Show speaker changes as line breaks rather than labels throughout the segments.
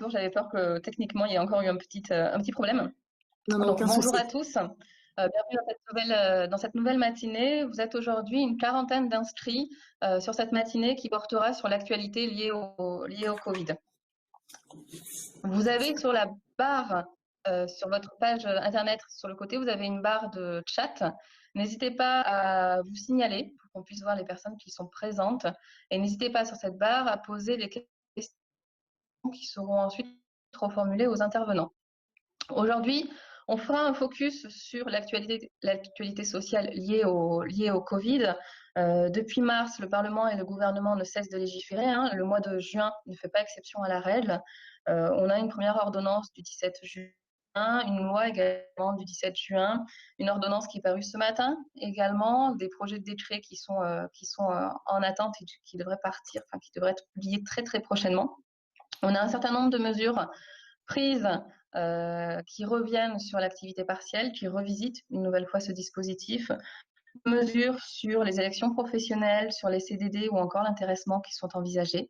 J'avais peur que techniquement il y ait encore eu un petit problème.
Non, non,
Donc
aucun
bonjour
souci.
à tous, bienvenue dans cette nouvelle matinée. Vous êtes aujourd'hui une quarantaine d'inscrits sur cette matinée qui portera sur l'actualité liée au Covid. Vous avez sur la barre, sur votre page internet, sur le côté, vous avez une barre de chat. N'hésitez pas à vous signaler pour qu'on puisse voir les personnes qui sont présentes. Et n'hésitez pas sur cette barre à poser les questions qui seront ensuite reformulées aux intervenants. Aujourd'hui, on fera un focus sur l'actualité sociale liée au Covid. Depuis mars, le Parlement et le gouvernement ne cessent de légiférer. Le mois de juin ne fait pas exception à la règle. On a une première ordonnance du 17 juin, une loi également du 17 juin, une ordonnance qui est parue ce matin, également des projets de décret qui sont en attente et qui devraient partir, enfin qui devraient être publiés très très prochainement. On a un certain nombre de mesures prises qui reviennent sur l'activité partielle, qui revisitent une nouvelle fois ce dispositif, mesures sur les élections professionnelles, sur les CDD ou encore l'intéressement qui sont envisagées.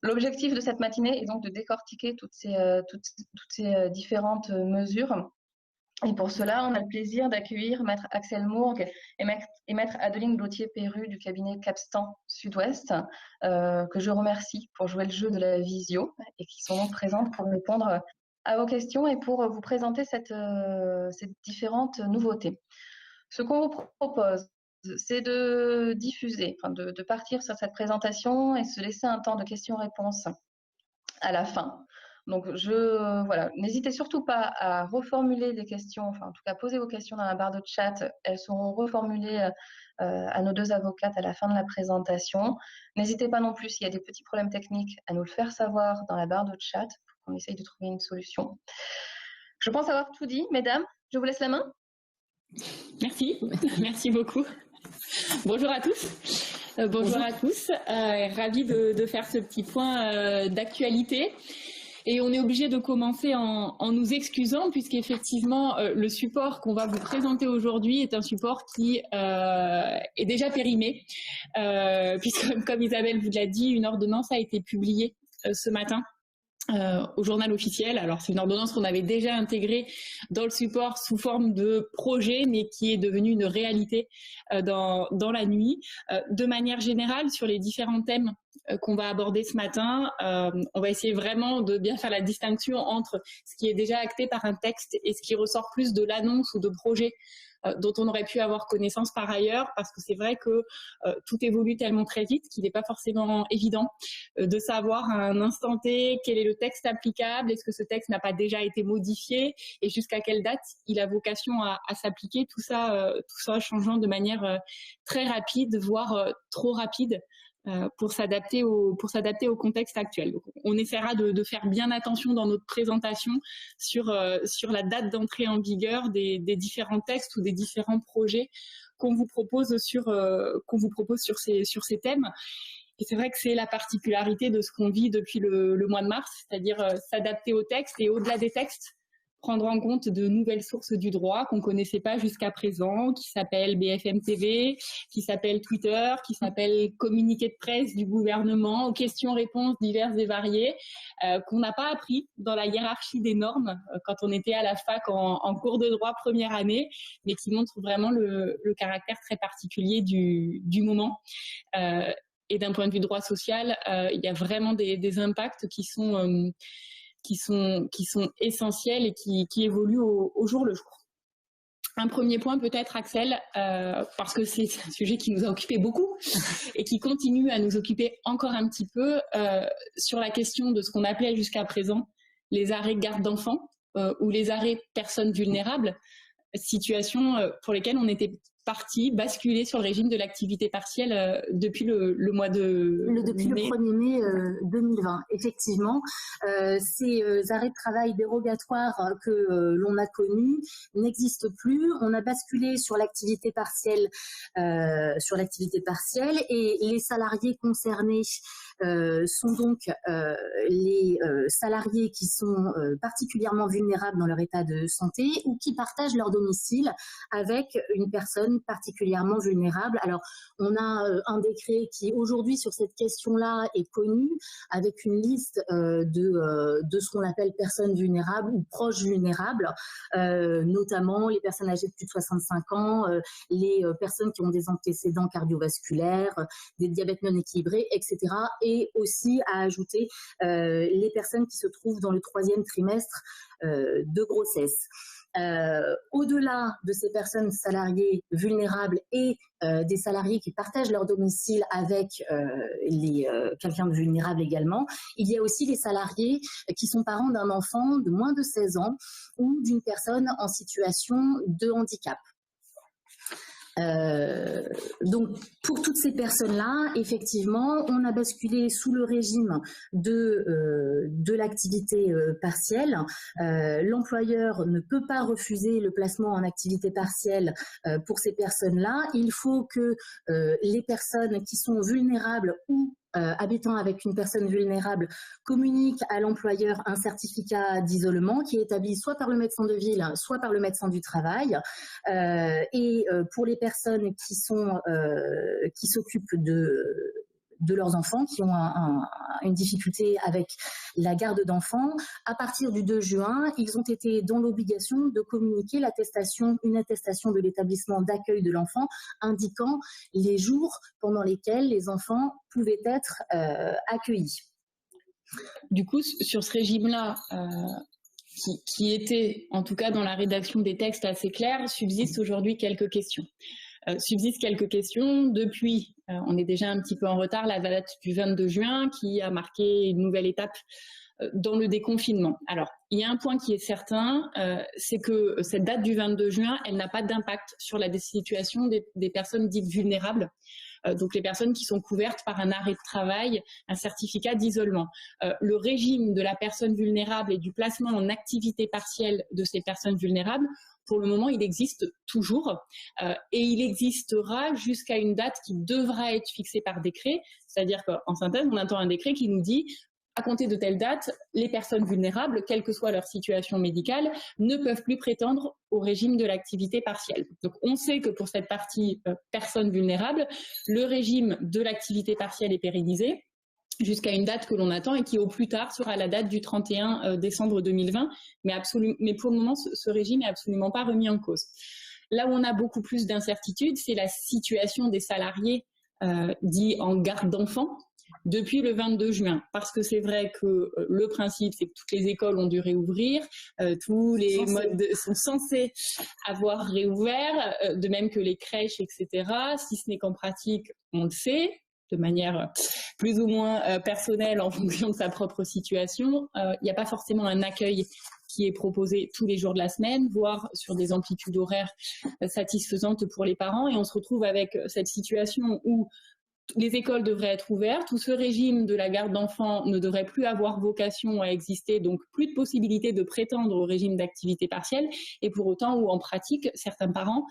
L'objectif de cette matinée est donc de décortiquer toutes ces différentes mesures. Et pour cela, on a le plaisir d'accueillir Maître Axel Mourgue et Maître Adeline Gauthier-Perru du cabinet Capstan Sud-Ouest, que je remercie pour jouer le jeu de la visio et qui sont donc présentes pour répondre à vos questions et pour vous présenter ces différentes nouveautés. Ce qu'on vous propose, c'est de diffuser, de partir sur cette présentation et se laisser un temps de questions-réponses à la fin. Donc, voilà, n'hésitez surtout pas à reformuler les questions, enfin, en tout cas, posez vos questions dans la barre de chat. Elles seront reformulées à nos deux avocates à la fin de la présentation. N'hésitez pas non plus, s'il y a des petits problèmes techniques, à nous le faire savoir dans la barre de chat pour qu'on essaye de trouver une solution. Je pense avoir tout dit, mesdames. Je vous laisse la main.
Merci, merci beaucoup. Bonjour à tous. Bonjour à tous. Ravie de faire ce petit point d'actualité. Et on est obligé de commencer en nous excusant puisqu'effectivement le support qu'on va vous présenter aujourd'hui est un support qui est déjà périmé puisque comme Isabelle vous l'a dit, une ordonnance a été publiée ce matin au journal officiel. Alors c'est une ordonnance qu'on avait déjà intégrée dans le support sous forme de projet mais qui est devenue une réalité dans la nuit. De manière générale, sur les différents thèmes qu'on va aborder ce matin, on va essayer vraiment de bien faire la distinction entre ce qui est déjà acté par un texte et ce qui ressort plus de l'annonce ou de projet dont on aurait pu avoir connaissance par ailleurs, parce que c'est vrai que tout évolue tellement très vite qu'il n'est pas forcément évident de savoir à un instant T quel est le texte applicable, est-ce que ce texte n'a pas déjà été modifié et jusqu'à quelle date il a vocation à s'appliquer, tout ça changeant de manière très rapide, voire trop rapide. Pour s'adapter au contexte actuel. Donc, on essaiera de faire bien attention dans notre présentation sur la date d'entrée en vigueur des différents textes ou des différents projets qu'on vous propose sur ces thèmes. Et c'est vrai que c'est la particularité de ce qu'on vit depuis le mois de mars, c'est-à-dire s'adapter au texte et au-delà des textes, prendre en compte de nouvelles sources du droit qu'on ne connaissait pas jusqu'à présent, qui s'appellent BFM TV, qui s'appellent Twitter, qui s'appellent communiqué de presse du gouvernement, questions-réponses diverses et variées, qu'on n'a pas appris dans la hiérarchie des normes quand on était à la fac en cours de droit première année, mais qui montrent vraiment le caractère très particulier du moment. Et d'un point de vue droit social, il y a vraiment des impacts qui sont essentiels et qui évoluent au jour le jour. Un premier point peut-être, Axel, parce que c'est un sujet qui nous a occupé beaucoup et qui continue à nous occuper encore un petit peu sur la question de ce qu'on appelait jusqu'à présent les arrêts garde d'enfants ou les arrêts personnes vulnérables, situations pour lesquelles on était basculer sur le régime de l'activité partielle depuis le mois de
depuis mai. Le 1er mai 2020, effectivement. Ces arrêts de travail dérogatoires que l'on a connus n'existent plus. On a basculé sur l'activité partielle, et les salariés concernés sont donc les salariés qui sont particulièrement vulnérables dans leur état de santé ou qui partagent leur domicile avec une personne personnes particulièrement vulnérables. Alors, on a un décret qui, aujourd'hui, sur cette question-là, est connu, avec une liste de ce qu'on appelle personnes vulnérables ou proches vulnérables, notamment les personnes âgées de plus de 65 ans, les personnes qui ont des antécédents cardiovasculaires, des diabètes non équilibrés, etc. Et aussi à ajouter les personnes qui se trouvent dans le 3e trimestre de grossesse. Au-delà de ces personnes salariées vulnérables et des salariés qui partagent leur domicile avec quelqu'un de vulnérable également, il y a aussi les salariés qui sont parents d'un enfant de moins de 16 ans ou d'une personne en situation de handicap. Donc, pour toutes ces personnes-là, effectivement, on a basculé sous le régime de l'activité partielle. L'employeur ne peut pas refuser le placement en activité partielle pour ces personnes-là. Il faut que les personnes qui sont vulnérables ou habitant avec une personne vulnérable communique à l'employeur un certificat d'isolement qui est établi soit par le médecin de ville, soit par le médecin du travail. Et pour les personnes qui s'occupent de leurs enfants, qui ont une difficulté avec la garde d'enfants, à partir du 2 juin, ils ont été dans l'obligation de communiquer une attestation de l'établissement d'accueil de l'enfant indiquant les jours pendant lesquels les enfants pouvaient être accueillis.
Du coup, sur ce régime-là, qui était, en tout cas dans la rédaction des textes assez clairs, subsistent aujourd'hui quelques questions. Depuis, on est déjà un petit peu en retard, la date du 22 juin qui a marqué une nouvelle étape dans le déconfinement. Alors, il y a un point qui est certain, c'est que cette date du 22 juin, elle n'a pas d'impact sur la situation des personnes dites vulnérables, donc les personnes qui sont couvertes par un arrêt de travail, un certificat d'isolement. Le régime de la personne vulnérable et du placement en activité partielle de ces personnes vulnérables, pour le moment, il existe toujours et il existera jusqu'à une date qui devra être fixée par décret. C'est-à-dire qu'en synthèse, on attend un décret qui nous dit à compter de telle date, les personnes vulnérables, quelle que soit leur situation médicale, ne peuvent plus prétendre au régime de l'activité partielle. Donc, on sait que pour cette partie personnes vulnérables, le régime de l'activité partielle est pérennisé jusqu'à une date que l'on attend et qui au plus tard sera la date du 31 décembre 2020. Mais pour le moment, ce régime n'est absolument pas remis en cause. Là où on a beaucoup plus d'incertitudes, c'est la situation des salariés dits en garde d'enfants depuis le 22 juin. Parce que c'est vrai que le principe, c'est que toutes les écoles ont dû réouvrir, tous les modes sont censés avoir réouvert, de même que les crèches, etc. Si ce n'est qu'en pratique, on le sait, de manière plus ou moins personnelle en fonction de sa propre situation. Il n'y a pas forcément un accueil qui est proposé tous les jours de la semaine, voire sur des amplitudes horaires satisfaisantes pour les parents. Et on se retrouve avec cette situation où les écoles devraient être ouvertes, où ce régime de la garde d'enfants ne devrait plus avoir vocation à exister, donc plus de possibilité de prétendre au régime d'activité partielle, et pour autant où en pratique, certains parents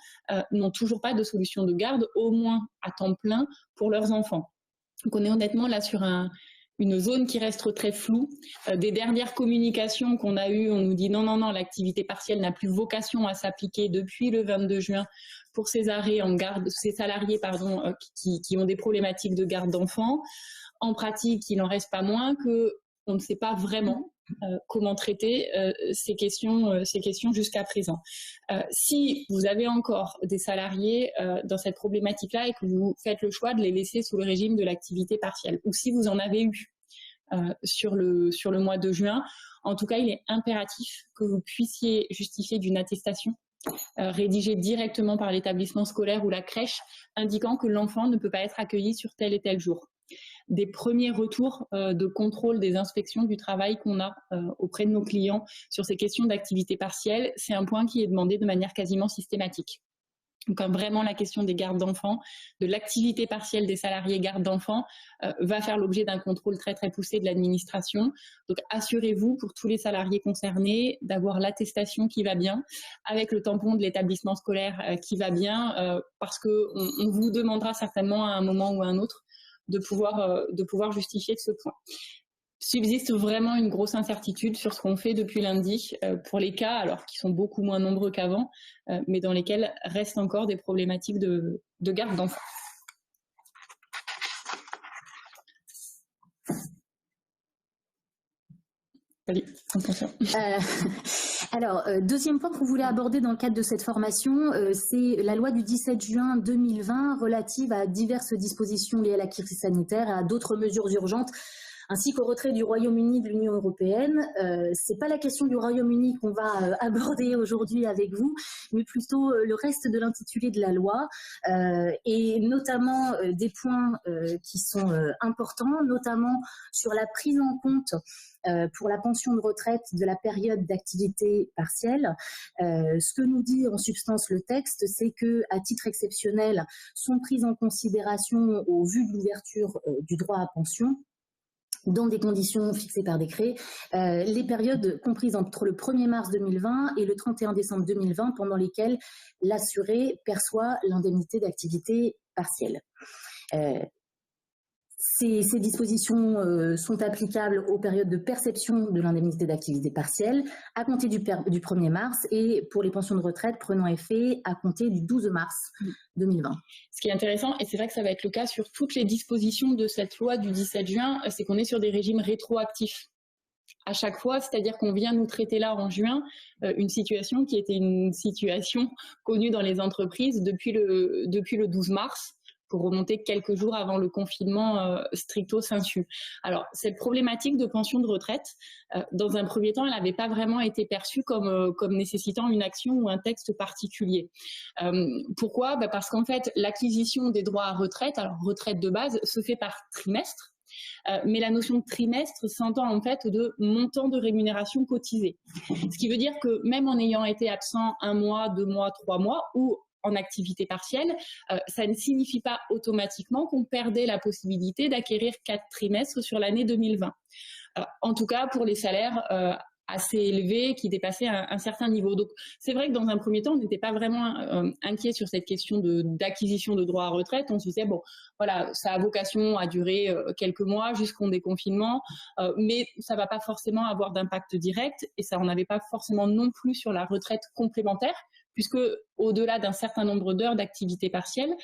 n'ont toujours pas de solution de garde, au moins à temps plein, pour leurs enfants. Donc on est honnêtement là sur une zone qui reste très floue. Des dernières communications qu'on a eues, on nous dit non, l'activité partielle n'a plus vocation à s'appliquer depuis le 22 juin pour ces arrêts en garde, ces salariés qui ont des problématiques de garde d'enfants. En pratique, il n'en reste pas moins qu'on ne sait pas vraiment comment traiter ces questions jusqu'à présent. Si vous avez encore des salariés dans cette problématique-là et que vous faites le choix de les laisser sous le régime de l'activité partielle, ou si vous en avez eu sur le mois de juin, en tout cas, il est impératif que vous puissiez justifier d'une attestation rédigée directement par l'établissement scolaire ou la crèche, indiquant que l'enfant ne peut pas être accueilli sur tel et tel jour. Des premiers retours de contrôle des inspections du travail qu'on a auprès de nos clients sur ces questions d'activité partielle, c'est un point qui est demandé de manière quasiment systématique. Donc, vraiment, la question des gardes d'enfants, de l'activité partielle des salariés gardes d'enfants va faire l'objet d'un contrôle très très poussé de l'administration. Donc, assurez-vous pour tous les salariés concernés d'avoir l'attestation qui va bien, avec le tampon de l'établissement scolaire qui va bien, parce qu'on vous demandera certainement à un moment ou à un autre de pouvoir justifier de ce point. subsiste vraiment une grosse incertitude sur ce qu'on fait depuis lundi pour les cas, alors qui sont beaucoup moins nombreux qu'avant, mais dans lesquels restent encore des problématiques de garde d'enfants.
Alors, deuxième point qu'on voulait aborder dans le cadre de cette formation, c'est la loi du 17 juin 2020 relative à diverses dispositions liées à la crise sanitaire et à d'autres mesures urgentes, ainsi qu'au retrait du Royaume-Uni de l'Union européenne. C'est pas la question du Royaume-Uni qu'on va aborder aujourd'hui avec vous, mais plutôt le reste de l'intitulé de la loi, et notamment des points qui sont importants, notamment sur la prise en compte pour la pension de retraite de la période d'activité partielle. Ce que nous dit en substance le texte, c'est que, à titre exceptionnel, sont prises en considération au vu de l'ouverture du droit à pension, dans des conditions fixées par décret, les périodes comprises entre le 1er mars 2020 et le 31 décembre 2020, pendant lesquelles l'assuré perçoit l'indemnité d'activité partielle. Ces dispositions sont applicables aux périodes de perception de l'indemnité d'activité partielle à compter du 1er mars et pour les pensions de retraite prenant effet à compter du 12 mars 2020.
Ce qui est intéressant, et c'est vrai que ça va être le cas sur toutes les dispositions de cette loi du 17 juin, c'est qu'on est sur des régimes rétroactifs à chaque fois, c'est-à-dire qu'on vient nous traiter là en juin une situation qui était une situation connue dans les entreprises depuis le 12 mars, pour remonter quelques jours avant le confinement stricto sensu. Alors, cette problématique de pension de retraite, dans un premier temps, elle n'avait pas vraiment été perçue comme nécessitant une action ou un texte particulier. Pourquoi ? Parce qu'en fait, l'acquisition des droits à retraite, alors retraite de base, se fait par trimestre. Mais la notion de trimestre s'entend en fait de montant de rémunération cotisé. Ce qui veut dire que même en ayant été absent 1 mois, 2 mois, 3 mois, ou en activité partielle, ça ne signifie pas automatiquement qu'on perdait la possibilité d'acquérir 4 trimestres sur l'année 2020. En tout cas, pour les salaires assez élevés qui dépassaient un certain niveau. Donc, c'est vrai que dans un premier temps, on n'était pas vraiment inquiet sur cette question d'acquisition de droits à retraite. On se disait, bon, voilà, ça a vocation à durer quelques mois jusqu'au déconfinement, mais ça ne va pas forcément avoir d'impact direct et ça n'en avait pas forcément non plus sur la retraite complémentaire, puisque au-delà d'un certain nombre d'heures d'activité partielle,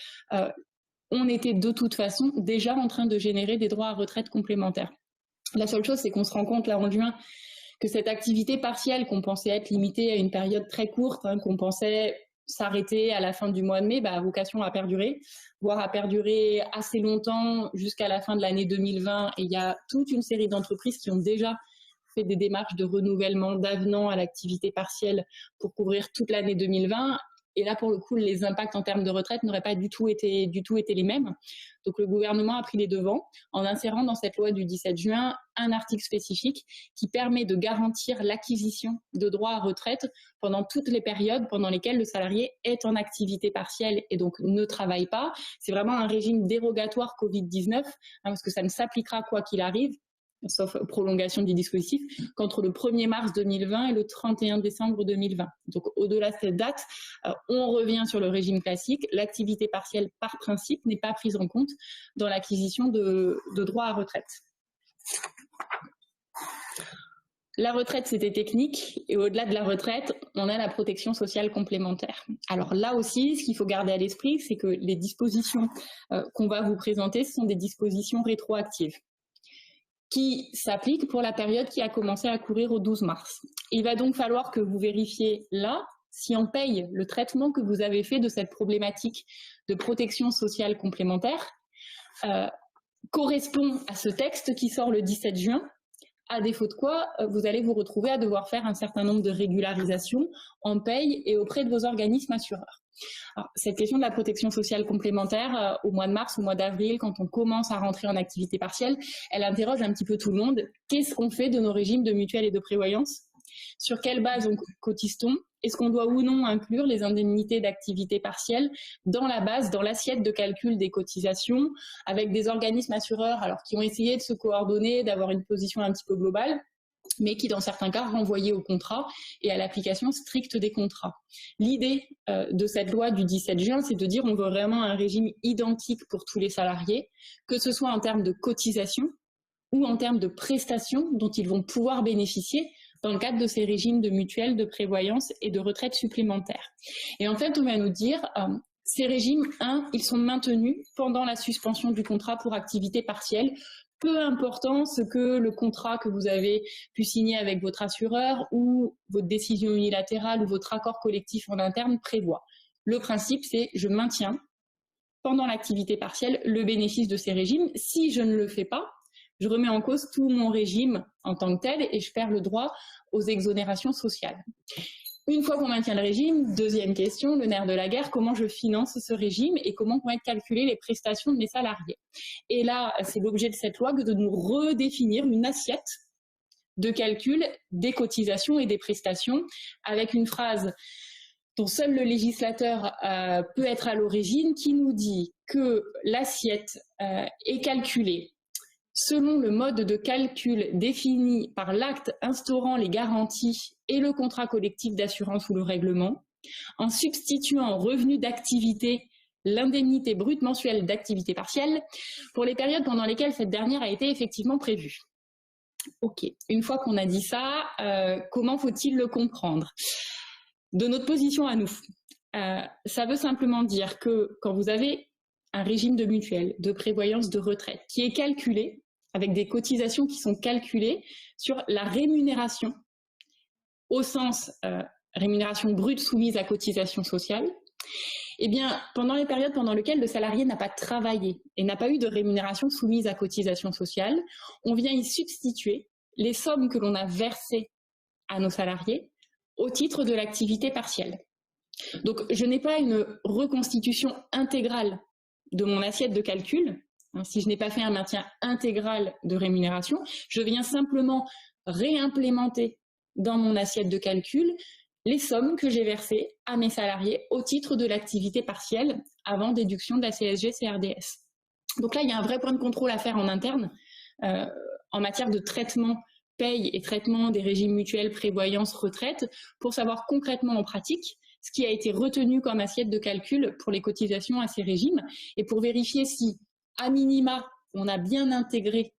on était de toute façon déjà en train de générer des droits à retraite complémentaires. La seule chose, c'est qu'on se rend compte là en juin que cette activité partielle qu'on pensait être limitée à une période très courte, qu'on pensait s'arrêter à la fin du mois de mai, a vocation à perdurer, voire à perdurer assez longtemps jusqu'à la fin de l'année 2020. Et il y a toute une série d'entreprises qui ont déjà fait des démarches de renouvellement, d'avenant à l'activité partielle pour couvrir toute l'année 2020. Et là, pour le coup, les impacts en termes de retraite n'auraient pas du tout été les mêmes. Donc, le gouvernement a pris les devants en insérant dans cette loi du 17 juin un article spécifique qui permet de garantir l'acquisition de droits à retraite pendant toutes les périodes pendant lesquelles le salarié est en activité partielle et donc ne travaille pas. C'est vraiment un régime dérogatoire Covid-19, parce que ça ne s'appliquera quoi qu'il arrive, sauf prolongation du dispositif, qu'entre le 1er mars 2020 et le 31 décembre 2020. Donc, au-delà de cette date, on revient sur le régime classique. L'activité partielle, par principe, n'est pas prise en compte dans l'acquisition de droits à retraite. La retraite, c'était technique, et au-delà de la retraite, on a la protection sociale complémentaire. Alors là aussi, ce qu'il faut garder à l'esprit, c'est que les dispositions qu'on va vous présenter, ce sont des dispositions rétroactives qui s'applique pour la période qui a commencé à courir au 12 mars. Il va donc falloir que vous vérifiez là si on paye le traitement que vous avez fait de cette problématique de protection sociale complémentaire correspond à ce texte qui sort le 17 juin, à défaut de quoi vous allez vous retrouver à devoir faire un certain nombre de régularisations en paye et auprès de vos organismes assureurs. Alors, cette question de la protection sociale complémentaire, au mois de mars, au mois d'avril, quand on commence à rentrer en activité partielle, elle interroge un petit peu tout le monde. Qu'est-ce qu'on fait de nos régimes de mutuelle et de prévoyance ? Sur quelle base cotise-t-on ? Est-ce qu'on doit ou non inclure les indemnités d'activité partielle dans la base, dans l'assiette de calcul des cotisations, avec des organismes assureurs qui ont essayé de se coordonner, d'avoir une position un petit peu globale, mais qui, dans certains cas, renvoyaient au contrat et à l'application stricte des contrats. L'idée de cette loi du 17 juin, c'est de dire qu'on veut vraiment un régime identique pour tous les salariés, que ce soit en termes de cotisation, ou en termes de prestations dont ils vont pouvoir bénéficier dans le cadre de ces régimes de mutuelles, de prévoyance et de retraite supplémentaire. Et en fait, on va nous dire, ces régimes, ils sont maintenus pendant la suspension du contrat pour activité partielle, peu important ce que le contrat que vous avez pu signer avec votre assureur ou votre décision unilatérale ou votre accord collectif en interne prévoit. Le principe, c'est je maintiens pendant l'activité partielle le bénéfice de ces régimes. Si je ne le fais pas, je remets en cause tout mon régime en tant que tel et je perds le droit aux exonérations sociales. Une fois qu'on maintient le régime, deuxième question, le nerf de la guerre, comment je finance ce régime et comment vont être calculées les prestations de mes salariés. Et là, c'est l'objet de cette loi que de nous redéfinir une assiette de calcul des cotisations et des prestations avec une phrase dont seul le législateur peut être à l'origine, qui nous dit que l'assiette est calculée selon le mode de calcul défini par l'acte instaurant les garanties et le contrat collectif d'assurance ou le règlement, en substituant au revenu d'activité l'indemnité brute mensuelle d'activité partielle pour les périodes pendant lesquelles cette dernière a été effectivement prévue. Ok, une fois qu'on a dit ça, comment faut-il le comprendre? De notre position à nous, ça veut simplement dire que quand vous avez un régime de mutuelle, de prévoyance, de retraite qui est calculé avec des cotisations qui sont calculées sur la rémunération au sens rémunération brute soumise à cotisation sociale, eh bien, pendant les périodes pendant lesquelles le salarié n'a pas travaillé et n'a pas eu de rémunération soumise à cotisation sociale, on vient y substituer les sommes que l'on a versées à nos salariés au titre de l'activité partielle. Donc, je n'ai pas une reconstitution intégrale de mon assiette de calcul. Si je n'ai pas fait un maintien intégral de rémunération, je viens simplement réimplémenter dans mon assiette de calcul les sommes que j'ai versées à mes salariés au titre de l'activité partielle avant déduction de la CSG-CRDS. Donc là, il y a un vrai point de contrôle à faire en interne en matière de traitement paye et traitement des régimes mutuels, prévoyance, retraite, pour savoir concrètement en pratique ce qui a été retenu comme assiette de calcul pour les cotisations à ces régimes et pour vérifier si, à minima, on a bien intégré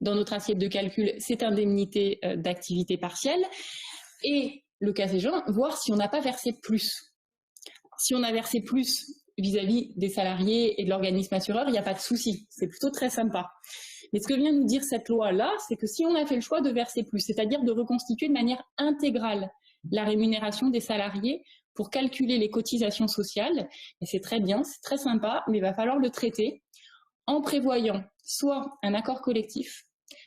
dans notre assiette de calcul cette indemnité d'activité partielle et, le cas échéant, voir si on n'a pas versé plus. Si on a versé plus vis-à-vis des salariés et de l'organisme assureur, il n'y a pas de souci, c'est plutôt très sympa. Mais ce que vient nous dire cette loi-là, c'est que si on a fait le choix de verser plus, c'est-à-dire de reconstituer de manière intégrale la rémunération des salariés pour calculer les cotisations sociales, et c'est très bien, c'est très sympa, mais il va falloir le traiter en prévoyant soit un accord collectif,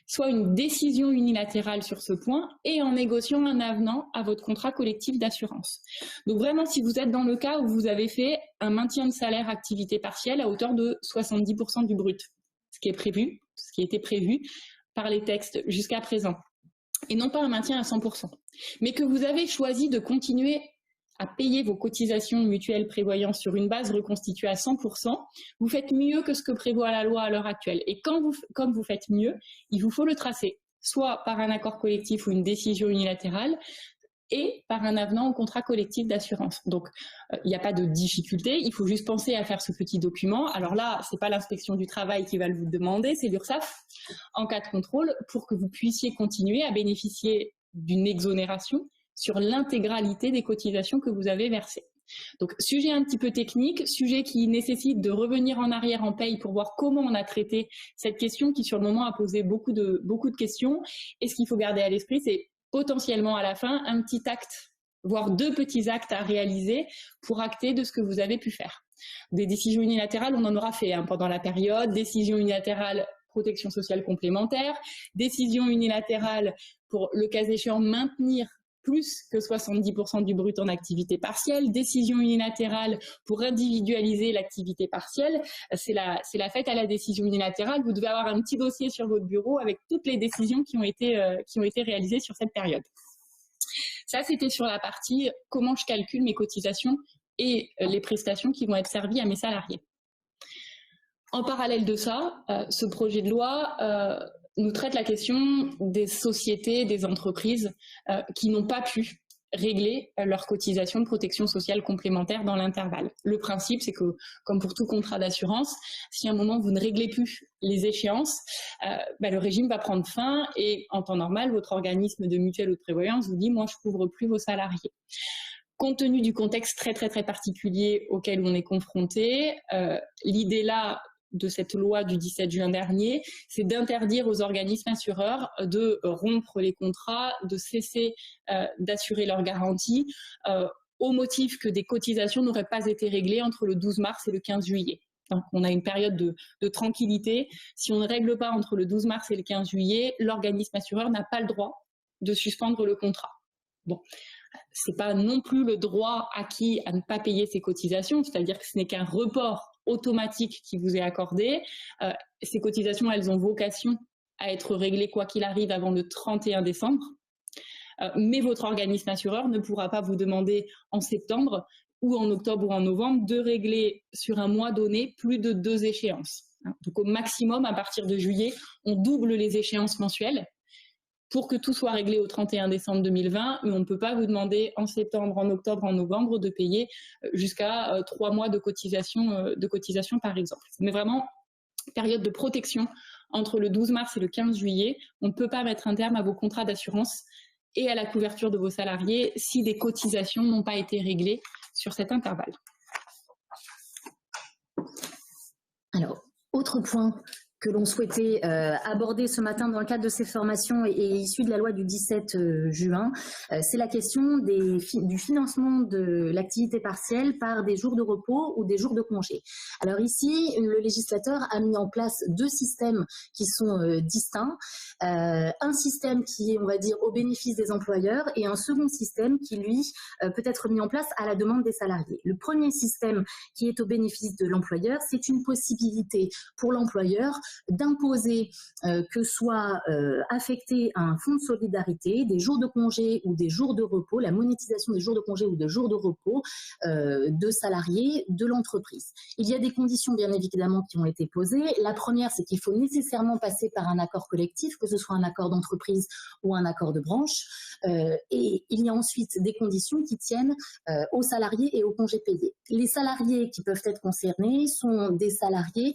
soit une décision unilatérale sur ce point et en négociant un avenant à votre contrat collectif d'assurance. Donc vraiment, si vous êtes dans le cas où vous avez fait un maintien de salaire activité partielle à hauteur de 70% du brut, ce qui est prévu, ce qui était prévu par les textes jusqu'à présent, et non pas un maintien à 100%, mais que vous avez choisi de continuer à payer vos cotisations mutuelles prévoyance sur une base reconstituée à 100%, vous faites mieux que ce que prévoit la loi à l'heure actuelle. Et comme vous faites mieux, il vous faut le tracer, soit par un accord collectif ou une décision unilatérale, et par un avenant au contrat collectif d'assurance. Donc, il n'y a pas de difficulté, il faut juste penser à faire ce petit document. Alors là, ce n'est pas l'inspection du travail qui va le vous demander, c'est l'URSSAF, en cas de contrôle, pour que vous puissiez continuer à bénéficier d'une exonération sur l'intégralité des cotisations que vous avez versées. Donc, sujet un petit peu technique, sujet qui nécessite de revenir en arrière en paye pour voir comment on a traité cette question qui, sur le moment, a posé beaucoup de questions. Et ce qu'il faut garder à l'esprit, c'est potentiellement à la fin un petit acte, voire 2 petits actes à réaliser pour acter de ce que vous avez pu faire. Des décisions unilatérales, on en aura fait pendant la période, décision unilatérale protection sociale complémentaire, décision unilatérale pour, le cas échéant, maintenir plus que 70% du brut en activité partielle, décision unilatérale pour individualiser l'activité partielle, c'est la fête à la décision unilatérale. Vous devez avoir un petit dossier sur votre bureau avec toutes les décisions qui ont été réalisées sur cette période. Ça, c'était sur la partie comment je calcule mes cotisations et les prestations qui vont être servies à mes salariés. En parallèle de ça, ce projet de loi nous traite la question des sociétés, des entreprises qui n'ont pas pu régler leurs cotisations de protection sociale complémentaire dans l'intervalle. Le principe, c'est que, comme pour tout contrat d'assurance, si à un moment vous ne réglez plus les échéances, le régime va prendre fin et en temps normal, votre organisme de mutuelle ou de prévoyance vous dit « moi, je ne couvre plus vos salariés ». Compte tenu du contexte très particulier auquel on est confronté, l'idée là de cette loi du 17 juin dernier, c'est d'interdire aux organismes assureurs de rompre les contrats, de cesser d'assurer leurs garanties au motif que des cotisations n'auraient pas été réglées entre le 12 mars et le 15 juillet. Donc, on a une période de tranquillité. Si on ne règle pas entre le 12 mars et le 15 juillet, l'organisme assureur n'a pas le droit de suspendre le contrat. Bon, c'est pas non plus le droit acquis à ne pas payer ses cotisations, c'est-à-dire que ce n'est qu'un report automatique qui vous est accordé. Ces cotisations, elles ont vocation à être réglées quoi qu'il arrive avant le 31 décembre. Mais votre organisme assureur ne pourra pas vous demander en septembre ou en octobre ou en novembre de régler sur un mois donné plus de 2 échéances. Donc au maximum, à partir de juillet, on double les échéances mensuelles pour que tout soit réglé au 31 décembre 2020, mais on ne peut pas vous demander en septembre, en octobre, en novembre de payer jusqu'à 3 mois de cotisation par exemple. Mais vraiment, période de protection entre le 12 mars et le 15 juillet, on ne peut pas mettre un terme à vos contrats d'assurance et à la couverture de vos salariés si des cotisations n'ont pas été réglées sur cet intervalle.
Alors, autre point que l'on souhaitait aborder ce matin dans le cadre de ces formations et issu de la loi du 17 juin, c'est la question du financement de l'activité partielle par des jours de repos ou des jours de congé. Alors ici, le législateur a mis en place 2 systèmes qui sont distincts. Un système qui est, on va dire, au bénéfice des employeurs et un second système qui, lui, peut être mis en place à la demande des salariés. Le premier système qui est au bénéfice de l'employeur, c'est une possibilité pour l'employeur d'imposer que soit affecté à un fonds de solidarité des jours de congé ou des jours de repos, la monétisation des jours de congé ou de jours de repos de salariés de l'entreprise. Il y a des conditions bien évidemment qui ont été posées. La première, c'est qu'il faut nécessairement passer par un accord collectif, que ce soit un accord d'entreprise ou un accord de branche. Et il y a ensuite des conditions qui tiennent aux salariés et aux congés payés. Les salariés qui peuvent être concernés sont des salariés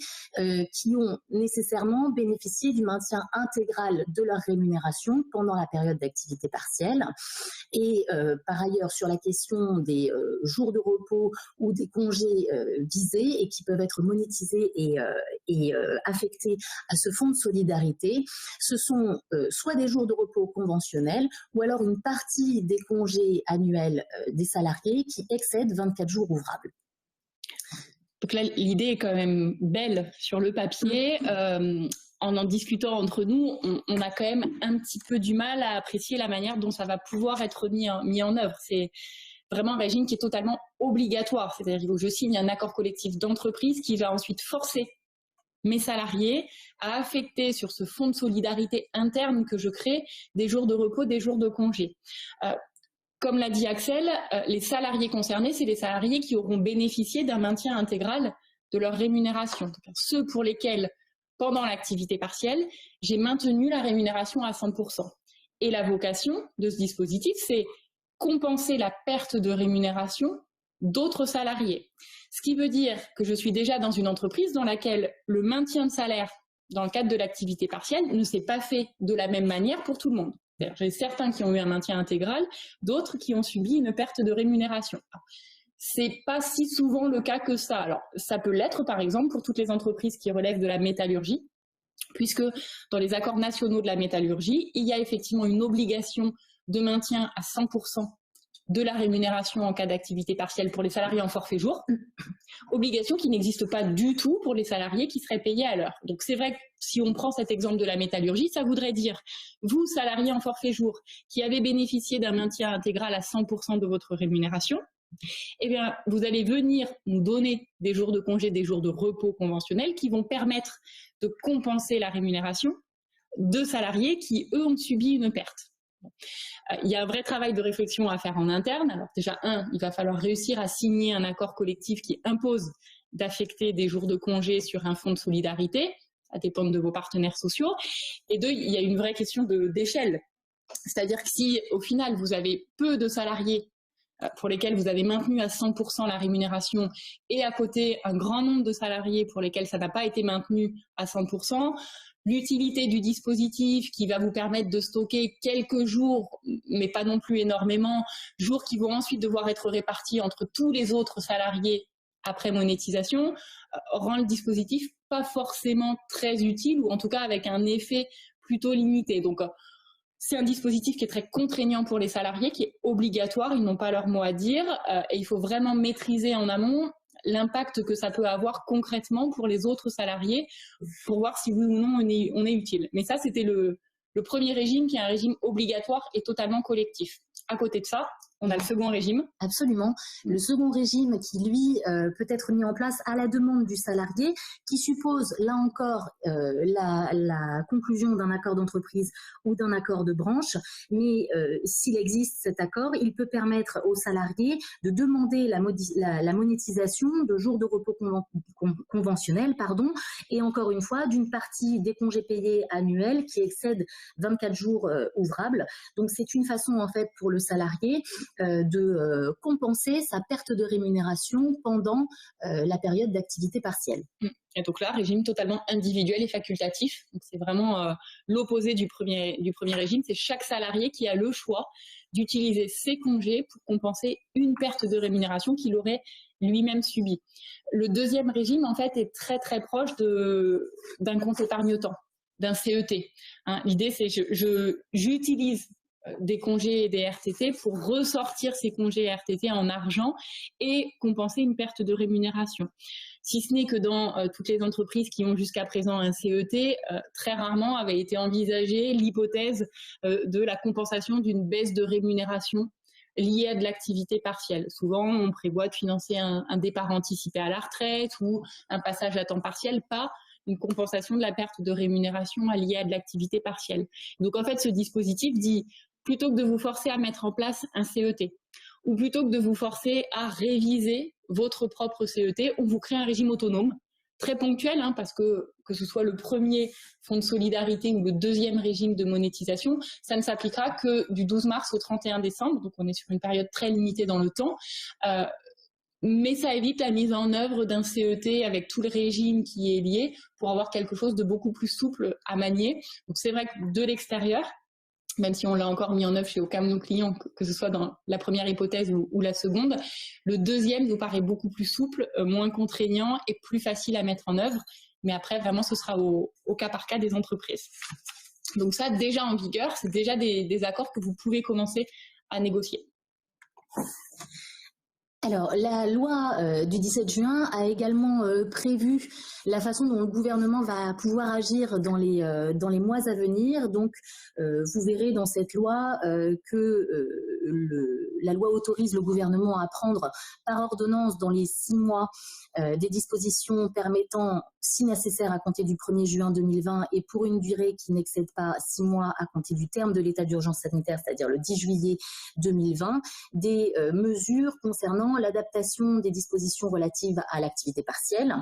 qui ont nécessairement bénéficié du maintien intégral de leur rémunération pendant la période d'activité partielle. Et par ailleurs, sur la question des jours de repos ou des congés visés et qui peuvent être monétisés et affectés à ce fonds de solidarité, ce sont soit des jours de repos conventionnels ou alors une partie des congés annuels des salariés qui excèdent 24 jours ouvrables.
Donc là, l'idée est quand même belle sur le papier. En discutant entre nous, on a quand même un petit peu du mal à apprécier la manière dont ça va pouvoir être mis en œuvre. C'est vraiment un régime qui est totalement obligatoire. C'est-à-dire que je signe un accord collectif d'entreprise qui va ensuite forcer mes salariés à affecter sur ce fonds de solidarité interne que je crée des jours de repos, des jours de congé. Comme l'a dit Axel, les salariés concernés, c'est les salariés qui auront bénéficié d'un maintien intégral de leur rémunération. Donc, ceux pour lesquels, pendant l'activité partielle, j'ai maintenu la rémunération à 100%. Et la vocation de ce dispositif, c'est compenser la perte de rémunération d'autres salariés. Ce qui veut dire que je suis déjà dans une entreprise dans laquelle le maintien de salaire dans le cadre de l'activité partielle ne s'est pas fait de la même manière pour tout le monde. J'ai certains qui ont eu un maintien intégral, d'autres qui ont subi une perte de rémunération. C'est pas si souvent le cas que ça. Alors, ça peut l'être, par exemple, pour toutes les entreprises qui relèvent de la métallurgie, puisque dans les accords nationaux de la métallurgie, il y a effectivement une obligation de maintien à 100% de la rémunération en cas d'activité partielle pour les salariés en forfait jour, obligation qui n'existe pas du tout pour les salariés qui seraient payés à l'heure. Donc c'est vrai que si on prend cet exemple de la métallurgie, ça voudrait dire, vous, salariés en forfait jour, qui avez bénéficié d'un maintien intégral à 100% de votre rémunération, eh bien, vous allez venir nous donner des jours de congé, des jours de repos conventionnels qui vont permettre de compenser la rémunération de salariés qui, eux, ont subi une perte. Il y a un vrai travail de réflexion à faire en interne. Alors déjà, il va falloir réussir à signer un accord collectif qui impose d'affecter des jours de congé sur un fonds de solidarité, à dépendre de vos partenaires sociaux. Et 2, il y a une vraie question d'échelle. C'est-à-dire que si, au final, vous avez peu de salariés pour lesquels vous avez maintenu à 100% la rémunération et à côté un grand nombre de salariés pour lesquels ça n'a pas été maintenu à 100%, l'utilité du dispositif qui va vous permettre de stocker quelques jours, mais pas non plus énormément, jours qui vont ensuite devoir être répartis entre tous les autres salariés après monétisation, rend le dispositif pas forcément très utile ou en tout cas avec un effet plutôt limité. Donc, c'est un dispositif qui est très contraignant pour les salariés, qui est obligatoire, ils n'ont pas leur mot à dire et il faut vraiment maîtriser en amont l'impact que ça peut avoir concrètement pour les autres salariés pour voir si oui ou non on est utile. Mais ça, c'était le premier régime qui est un régime obligatoire et totalement collectif. À côté de ça, on a le second régime.
Absolument. Le second régime qui, lui, peut être mis en place à la demande du salarié, qui suppose, là encore, la conclusion d'un accord d'entreprise ou d'un accord de branche. Mais s'il existe cet accord, il peut permettre aux salariés de demander la monétisation de jours de repos conventionnels, et encore une fois, d'une partie des congés payés annuels qui excèdent 24 jours ouvrables. Donc, c'est une façon, en fait, pour le salarié de compenser sa perte de rémunération pendant la période d'activité partielle.
Et donc là, régime totalement individuel et facultatif. C'est vraiment l'opposé du premier régime. C'est chaque salarié qui a le choix d'utiliser ses congés pour compenser une perte de rémunération qu'il aurait lui-même subie. Le deuxième régime, en fait, est très très proche d'un compte épargne-temps, d'un CET. L'idée, c'est j'utilise des congés et des RTT pour ressortir ces congés et RTT en argent et compenser une perte de rémunération. Si ce n'est que dans toutes les entreprises qui ont jusqu'à présent un CET, très rarement avait été envisagée l'hypothèse de la compensation d'une baisse de rémunération liée à de l'activité partielle. Souvent, on prévoit de financer un départ anticipé à la retraite ou un passage à temps partiel, pas une compensation de la perte de rémunération liée à de l'activité partielle. Donc en fait, ce dispositif dit, plutôt que de vous forcer à mettre en place un CET, ou plutôt que de vous forcer à réviser votre propre CET, on vous crée un régime autonome, très ponctuel, parce que ce soit le premier fonds de solidarité ou le deuxième régime de monétisation, ça ne s'appliquera que du 12 mars au 31 décembre, donc on est sur une période très limitée dans le temps, mais ça évite la mise en œuvre d'un CET avec tout le régime qui est lié pour avoir quelque chose de beaucoup plus souple à manier. Donc c'est vrai que de l'extérieur, même si on l'a encore mis en œuvre chez aucun de nos clients, que ce soit dans la première hypothèse ou la seconde, le deuxième nous paraît beaucoup plus souple, moins contraignant et plus facile à mettre en œuvre. Mais après, vraiment, ce sera au cas par cas des entreprises. Donc ça, déjà en vigueur, c'est déjà des accords que vous pouvez commencer à négocier.
Alors, la loi du 17 juin a également prévu la façon dont le gouvernement va pouvoir agir dans les mois à venir. Donc, vous verrez dans cette loi que la loi autorise le gouvernement à prendre par ordonnance dans les 6 mois des dispositions permettant, si nécessaire, à compter du 1er juin 2020 et pour une durée qui n'excède pas 6 mois à compter du terme de l'état d'urgence sanitaire, c'est-à-dire le 10 juillet 2020, des mesures concernant l'adaptation des dispositions relatives à l'activité partielle,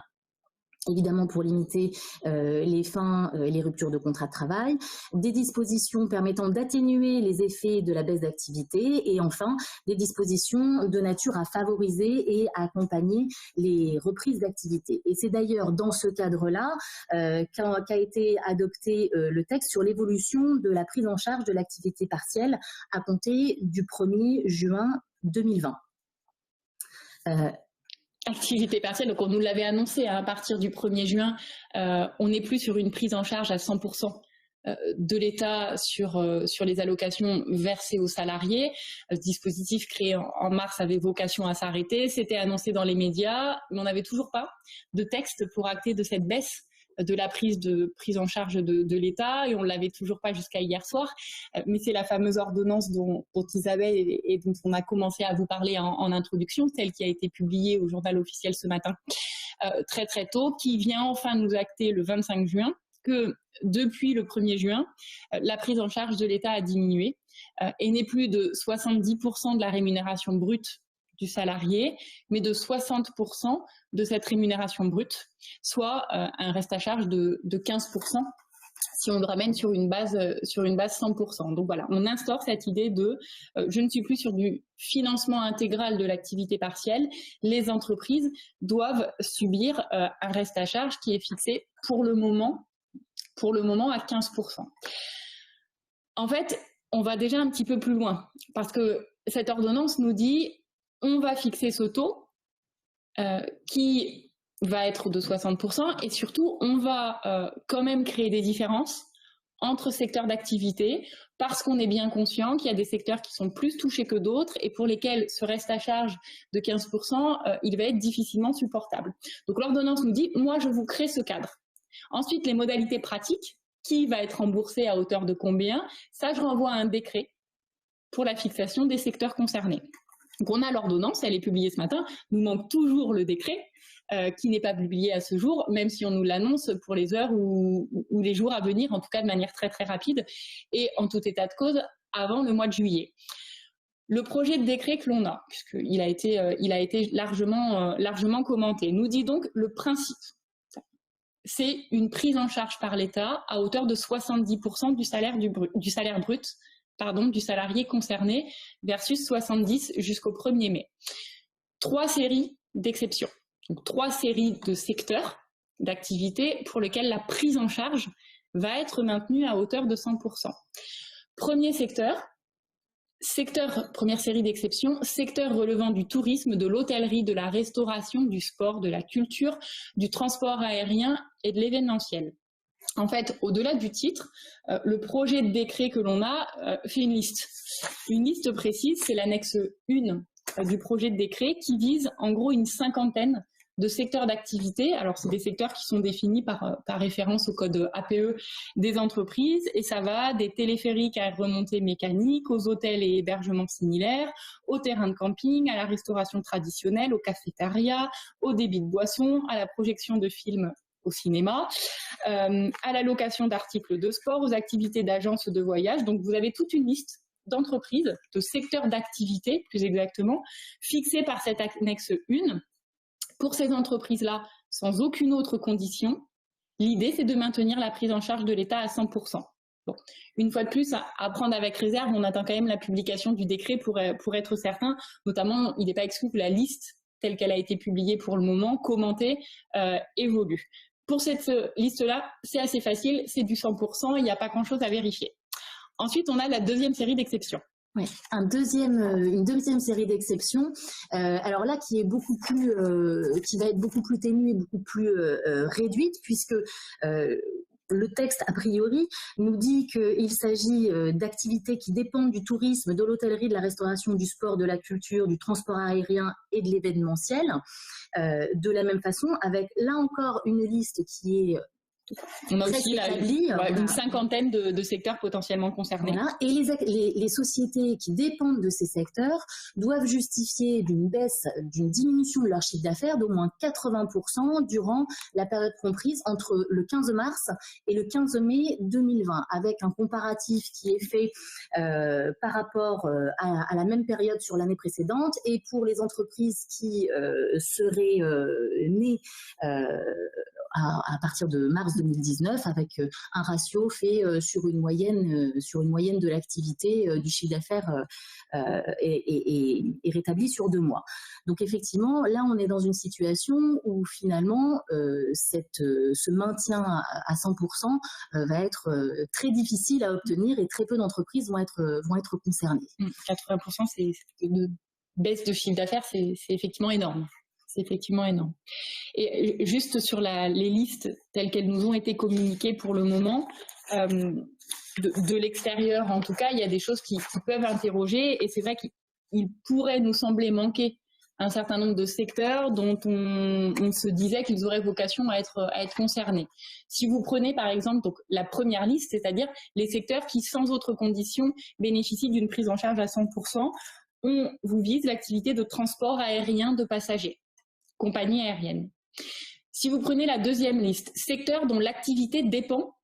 évidemment pour limiter les ruptures de contrat de travail, des dispositions permettant d'atténuer les effets de la baisse d'activité et enfin des dispositions de nature à favoriser et à accompagner les reprises d'activité. Et c'est d'ailleurs dans ce cadre-là qu'a été adopté le texte sur l'évolution de la prise en charge de l'activité partielle à compter du 1er juin 2020.
Activité partielle, donc on nous l'avait annoncé, à partir du 1er juin, on n'est plus sur une prise en charge à 100% de l'État sur les allocations versées aux salariés. Ce dispositif créé en mars avait vocation à s'arrêter, c'était annoncé dans les médias, mais on n'avait toujours pas de texte pour acter de cette baisse de la prise en charge de l'État et on ne l'avait toujours pas jusqu'à hier soir. Mais c'est la fameuse ordonnance dont Isabelle et dont on a commencé à vous parler en introduction, celle qui a été publiée au journal officiel ce matin, très très tôt, qui vient enfin nous acter le 25 juin que depuis le 1er juin, la prise en charge de l'État a diminué et n'est plus de 70% de la rémunération brute du salarié, mais de 60% de cette rémunération brute, soit un reste à charge de 15%, si on le ramène sur une base 100%. Donc voilà, on instaure cette idée de je ne suis plus sur du financement intégral de l'activité partielle. Les entreprises doivent subir un reste à charge qui est fixé pour le moment à 15%. En fait, on va déjà un petit peu plus loin parce que cette ordonnance nous dit on va fixer ce taux qui va être de 60% et surtout on va quand même créer des différences entre secteurs d'activité parce qu'on est bien conscient qu'il y a des secteurs qui sont plus touchés que d'autres et pour lesquels ce reste à charge de 15%, il va être difficilement supportable. Donc l'ordonnance nous dit, moi je vous crée ce cadre. Ensuite, les modalités pratiques, qui va être remboursé à hauteur de combien, ça je renvoie à un décret pour la fixation des secteurs concernés. Donc on a l'ordonnance, elle est publiée ce matin, nous manque toujours le décret, qui n'est pas publié à ce jour, même si on nous l'annonce pour les heures ou les jours à venir, en tout cas de manière très très rapide, et en tout état de cause avant le mois de juillet. Le projet de décret que l'on a, puisqu'il a été largement commenté, nous dit donc le principe, c'est une prise en charge par l'État à hauteur de 70% du salaire brut du salarié concerné versus 70 jusqu'au 1er mai. 3 séries d'exceptions. Donc 3 séries de secteurs d'activité pour lesquels la prise en charge va être maintenue à hauteur de 100%. Premier secteur, première série d'exceptions, secteur relevant du tourisme, de l'hôtellerie, de la restauration, du sport, de la culture, du transport aérien et de l'événementiel. En fait, au-delà du titre, le projet de décret que l'on a fait une liste. Une liste précise, c'est l'annexe 1 du projet de décret qui vise en gros une 50aine de secteurs d'activité. Alors, c'est des secteurs qui sont définis par référence au code APE des entreprises et ça va des téléphériques à remontée mécanique, aux hôtels et hébergements similaires, aux terrains de camping, à la restauration traditionnelle, aux cafétérias, aux débits de boissons, à la projection de films au cinéma, à la location d'articles de sport, aux activités d'agence de voyage. Donc, vous avez toute une liste d'entreprises, de secteurs d'activité, plus exactement, fixés par cette annexe 1. Pour ces entreprises-là, sans aucune autre condition, l'idée, c'est de maintenir la prise en charge de l'État à 100%. Bon. Une fois de plus, à prendre avec réserve, on attend quand même la publication du décret pour être certain. Notamment, il n'est pas exclu que la liste, telle qu'elle a été publiée pour le moment, commentée, évolue. Pour cette liste-là, c'est assez facile, c'est du 100%, il n'y a pas grand-chose à vérifier. Ensuite, on a la deuxième série d'exceptions.
Oui, une deuxième série d'exceptions. Alors là, qui va être beaucoup plus ténue et beaucoup plus réduite, puisque le texte, a priori, nous dit qu'il s'agit d'activités qui dépendent du tourisme, de l'hôtellerie, de la restauration, du sport, de la culture, du transport aérien et de l'événementiel. De la même façon, avec là encore une liste qui est
on a aussi une 50aine de secteurs potentiellement concernés.
Voilà. Et les sociétés qui dépendent de ces secteurs doivent justifier d'une diminution de leur chiffre d'affaires d'au moins 80% durant la période comprise entre le 15 mars et le 15 mai 2020, avec un comparatif qui est fait par rapport à la même période sur l'année précédente. Et pour les entreprises qui seraient nées à partir de mars 2019, avec un ratio fait sur une moyenne de l'activité du chiffre d'affaires est rétabli sur 2 mois. Donc effectivement, là on est dans une situation où finalement ce maintien à 100% va être très difficile à obtenir et très peu d'entreprises vont être concernées.
80%, c'est une baisse de chiffre d'affaires, c'est effectivement énorme. C'est effectivement énorme. Et juste sur les listes telles qu'elles nous ont été communiquées pour le moment, de l'extérieur en tout cas, il y a des choses qui peuvent interroger et c'est vrai qu'il pourrait nous sembler manquer un certain nombre de secteurs dont on se disait qu'ils auraient vocation à être concernés. Si vous prenez par exemple donc, la première liste, c'est-à-dire les secteurs qui sans autre condition bénéficient d'une prise en charge à 100%, on vous vise l'activité de transport aérien de passagers. Compagnie aérienne. Si vous prenez la deuxième liste, secteur dont l'activité dépend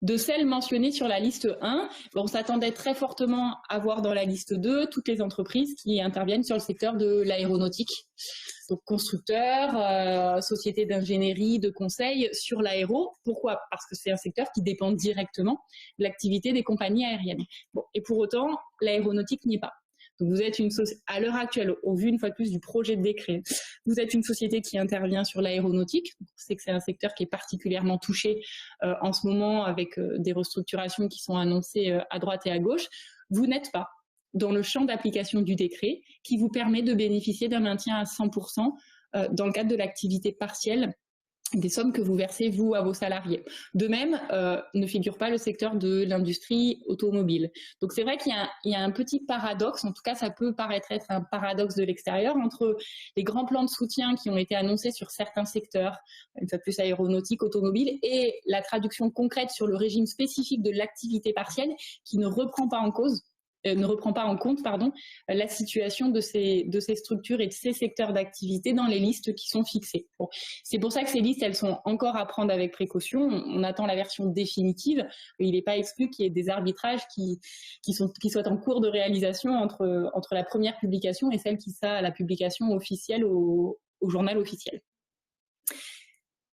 de celles mentionnées sur la liste 1, on s'attendait très fortement à voir dans la liste 2 toutes les entreprises qui interviennent sur le secteur de l'aéronautique. Donc constructeurs, sociétés d'ingénierie, de conseil sur l'aéro. Pourquoi? Parce que c'est un secteur qui dépend directement de l'activité des compagnies aériennes. Bon, et pour autant, l'aéronautique n'y est pas. Donc vous êtes à l'heure actuelle, au vu une fois de plus du projet de décret, vous êtes une société qui intervient sur l'aéronautique. C'est que c'est un secteur qui est particulièrement touché en ce moment avec des restructurations qui sont annoncées à droite et à gauche. Vous n'êtes pas dans le champ d'application du décret qui vous permet de bénéficier d'un maintien à 100% dans le cadre de l'activité partielle des sommes que vous versez, vous, à vos salariés. De même, ne figure pas le secteur de l'industrie automobile. Donc, c'est vrai qu'il y a un petit paradoxe, en tout cas, ça peut paraître être un paradoxe de l'extérieur, entre les grands plans de soutien qui ont été annoncés sur certains secteurs, une fois de plus aéronautique, automobile, et la traduction concrète sur le régime spécifique de l'activité partielle qui ne reprend pas en compte la situation de ces structures et de ces secteurs d'activité dans les listes qui sont fixées. Bon, c'est pour ça que ces listes, elles sont encore à prendre avec précaution. On attend la version définitive. Il n'est pas exclu qu'il y ait des arbitrages qui soient en cours de réalisation entre la première publication et celle qui sera la publication officielle au journal officiel.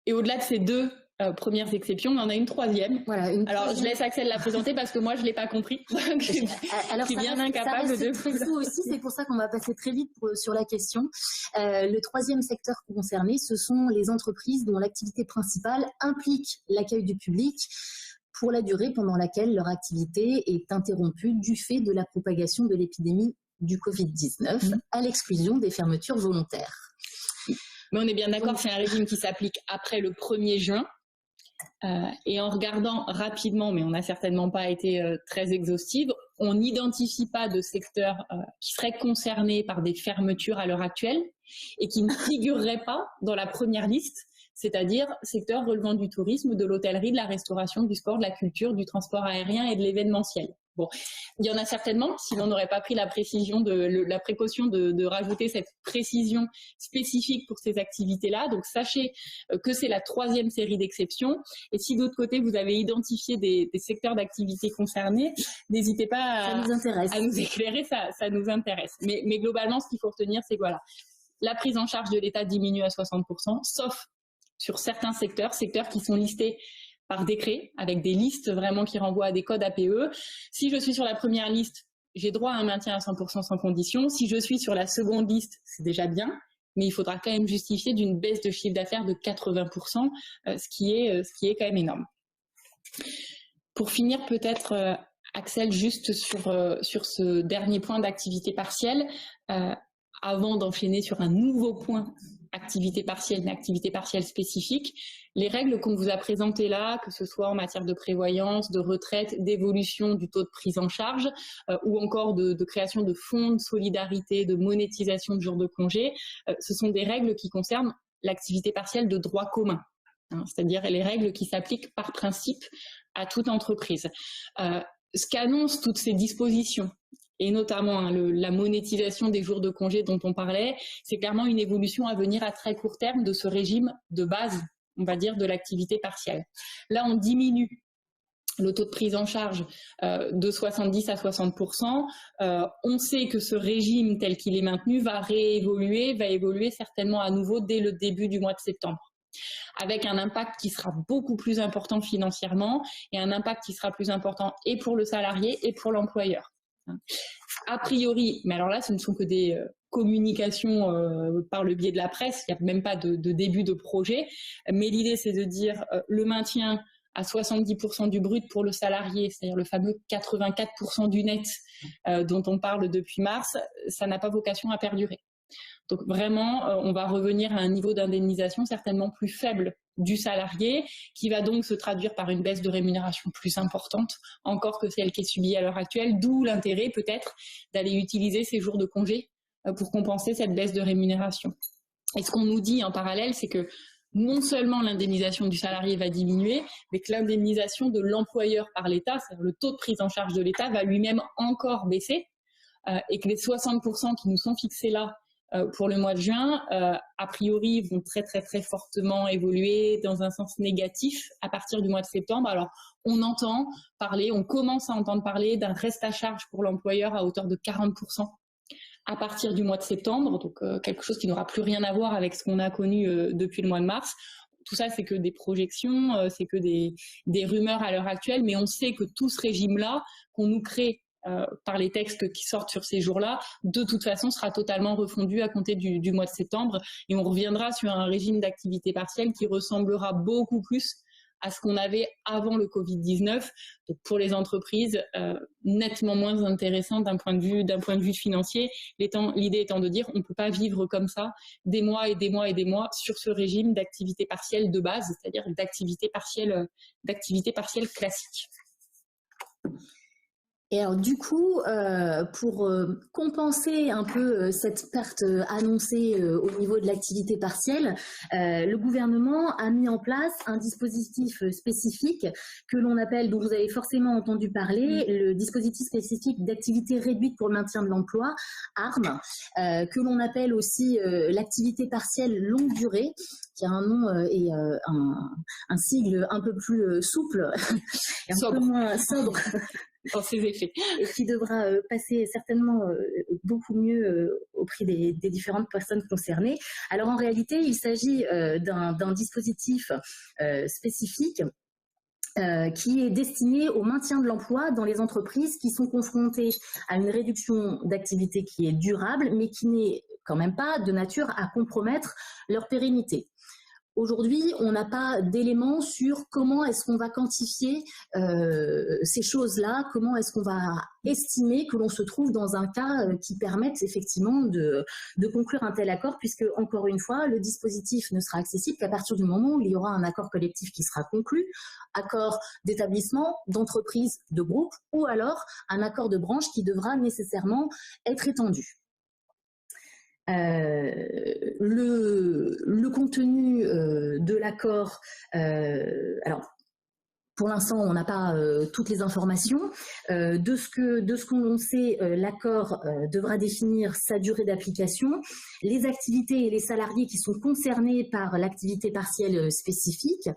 Et au-delà de ces deux premières exceptions, on en a une troisième. Voilà, alors, je laisse Axel la présenter parce que moi, je ne l'ai pas compris.
Alors, je suis bien incapable de... très flou aussi, c'est pour ça qu'on va passer très vite sur la question. Le troisième secteur concerné, ce sont les entreprises dont l'activité principale implique l'accueil du public pour la durée pendant laquelle leur activité est interrompue du fait de la propagation de l'épidémie du Covid-19, à l'exclusion des fermetures volontaires.
Mais on est bien d'accord, c'est un régime qui s'applique après le 1er juin. Et en regardant rapidement, mais on n'a certainement pas été très exhaustive, on n'identifie pas de secteurs qui seraient concernés par des fermetures à l'heure actuelle et qui ne figureraient pas dans la première liste, c'est-à-dire secteurs relevant du tourisme, de l'hôtellerie, de la restauration, du sport, de la culture, du transport aérien et de l'événementiel. Bon, il y en a certainement, si l'on n'aurait pas pris la précaution de rajouter cette précision spécifique pour ces activités-là. Donc, sachez que c'est la troisième série d'exceptions. Et si d'autre côté, vous avez identifié des secteurs d'activité concernés, n'hésitez pas à nous éclairer, ça nous intéresse. Mais globalement, ce qu'il faut retenir, c'est que voilà, la prise en charge de l'État diminue à 60%, sauf sur certains secteurs qui sont listés par décret, avec des listes vraiment qui renvoient à des codes APE. Si je suis sur la première liste, j'ai droit à un maintien à 100% sans condition. Si je suis sur la seconde liste, c'est déjà bien, mais il faudra quand même justifier d'une baisse de chiffre d'affaires de 80%, ce qui est quand même énorme. Pour finir, peut-être, Axel, juste sur ce dernier point d'activité partielle, avant d'enchaîner sur un nouveau point activité partielle, mais activité partielle spécifique, les règles qu'on vous a présentées là, que ce soit en matière de prévoyance, de retraite, d'évolution du taux de prise en charge, ou encore de création de fonds de solidarité, de monétisation de jours de congé, ce sont des règles qui concernent l'activité partielle de droit commun, hein, c'est-à-dire les règles qui s'appliquent par principe à toute entreprise. Ce qu'annoncent toutes ces dispositions, et notamment la monétisation des jours de congé dont on parlait, c'est clairement une évolution à venir à très court terme de ce régime de base, on va dire, de l'activité partielle. Là, on diminue le taux de prise en charge de 70 à 60%. On sait que ce régime tel qu'il est maintenu va évoluer certainement à nouveau dès le début du mois de septembre, avec un impact qui sera beaucoup plus important financièrement et un impact qui sera plus important et pour le salarié et pour l'employeur. A priori, mais alors là, ce ne sont que des communications par le biais de la presse, il n'y a même pas de début de projet, mais l'idée c'est de dire le maintien à 70% du brut pour le salarié, c'est-à-dire le fameux 84% du net dont on parle depuis mars, ça n'a pas vocation à perdurer. Donc vraiment, on va revenir à un niveau d'indemnisation certainement plus faible du salarié, qui va donc se traduire par une baisse de rémunération plus importante, encore que celle qui est subie à l'heure actuelle, d'où l'intérêt peut-être d'aller utiliser ces jours de congé pour compenser cette baisse de rémunération. Et ce qu'on nous dit en parallèle, c'est que non seulement l'indemnisation du salarié va diminuer, mais que l'indemnisation de l'employeur par l'État, c'est-à-dire le taux de prise en charge de l'État, va lui-même encore baisser, et que les 60% qui nous sont fixés là pour le mois de juin, a priori, vont très, très, très fortement évoluer dans un sens négatif à partir du mois de septembre. Alors, on commence à entendre parler d'un reste à charge pour l'employeur à hauteur de 40% à partir du mois de septembre, donc quelque chose qui n'aura plus rien à voir avec ce qu'on a connu depuis le mois de mars. Tout ça, c'est que des projections, c'est que des rumeurs à l'heure actuelle, mais on sait que tout ce régime-là, qu'on nous crée par les textes qui sortent sur ces jours-là, de toute façon, sera totalement refondu à compter du mois de septembre, et on reviendra sur un régime d'activité partielle qui ressemblera beaucoup plus à ce qu'on avait avant le Covid-19, donc pour les entreprises, nettement moins intéressant d'un point de vue financier. L'idée étant de dire on ne peut pas vivre comme ça des mois et des mois et des mois sur ce régime d'activité partielle de base, c'est-à-dire d'activité partielle classique.
Et alors du coup, pour compenser un peu cette perte annoncée au niveau de l'activité partielle, le gouvernement a mis en place un dispositif spécifique que l'on appelle, dont vous avez forcément entendu parler, le dispositif spécifique d'activité réduite pour le maintien de l'emploi, ARM, que l'on appelle aussi l'activité partielle longue durée, qui a un nom et un sigle un peu plus souple, et un peu moins sobre.
Dans ses effets.
Et qui devra passer certainement beaucoup mieux au prix des différentes personnes concernées. Alors en réalité, il s'agit d'un dispositif spécifique qui est destiné au maintien de l'emploi dans les entreprises qui sont confrontées à une réduction d'activité qui est durable, mais qui n'est quand même pas de nature à compromettre leur pérennité. Aujourd'hui, on n'a pas d'éléments sur comment est-ce qu'on va quantifier ces choses-là, comment est-ce qu'on va estimer que l'on se trouve dans un cas qui permette effectivement de conclure un tel accord, puisque, encore une fois, le dispositif ne sera accessible qu'à partir du moment où il y aura un accord collectif qui sera conclu, accord d'établissement, d'entreprise, de groupe, ou alors un accord de branche qui devra nécessairement être étendu. Le contenu de l'accord, alors pour l'instant on n'a pas toutes les informations. De ce qu'on sait, l'accord devra définir sa durée d'application, les activités et les salariés qui sont concernés par l'activité partielle spécifique,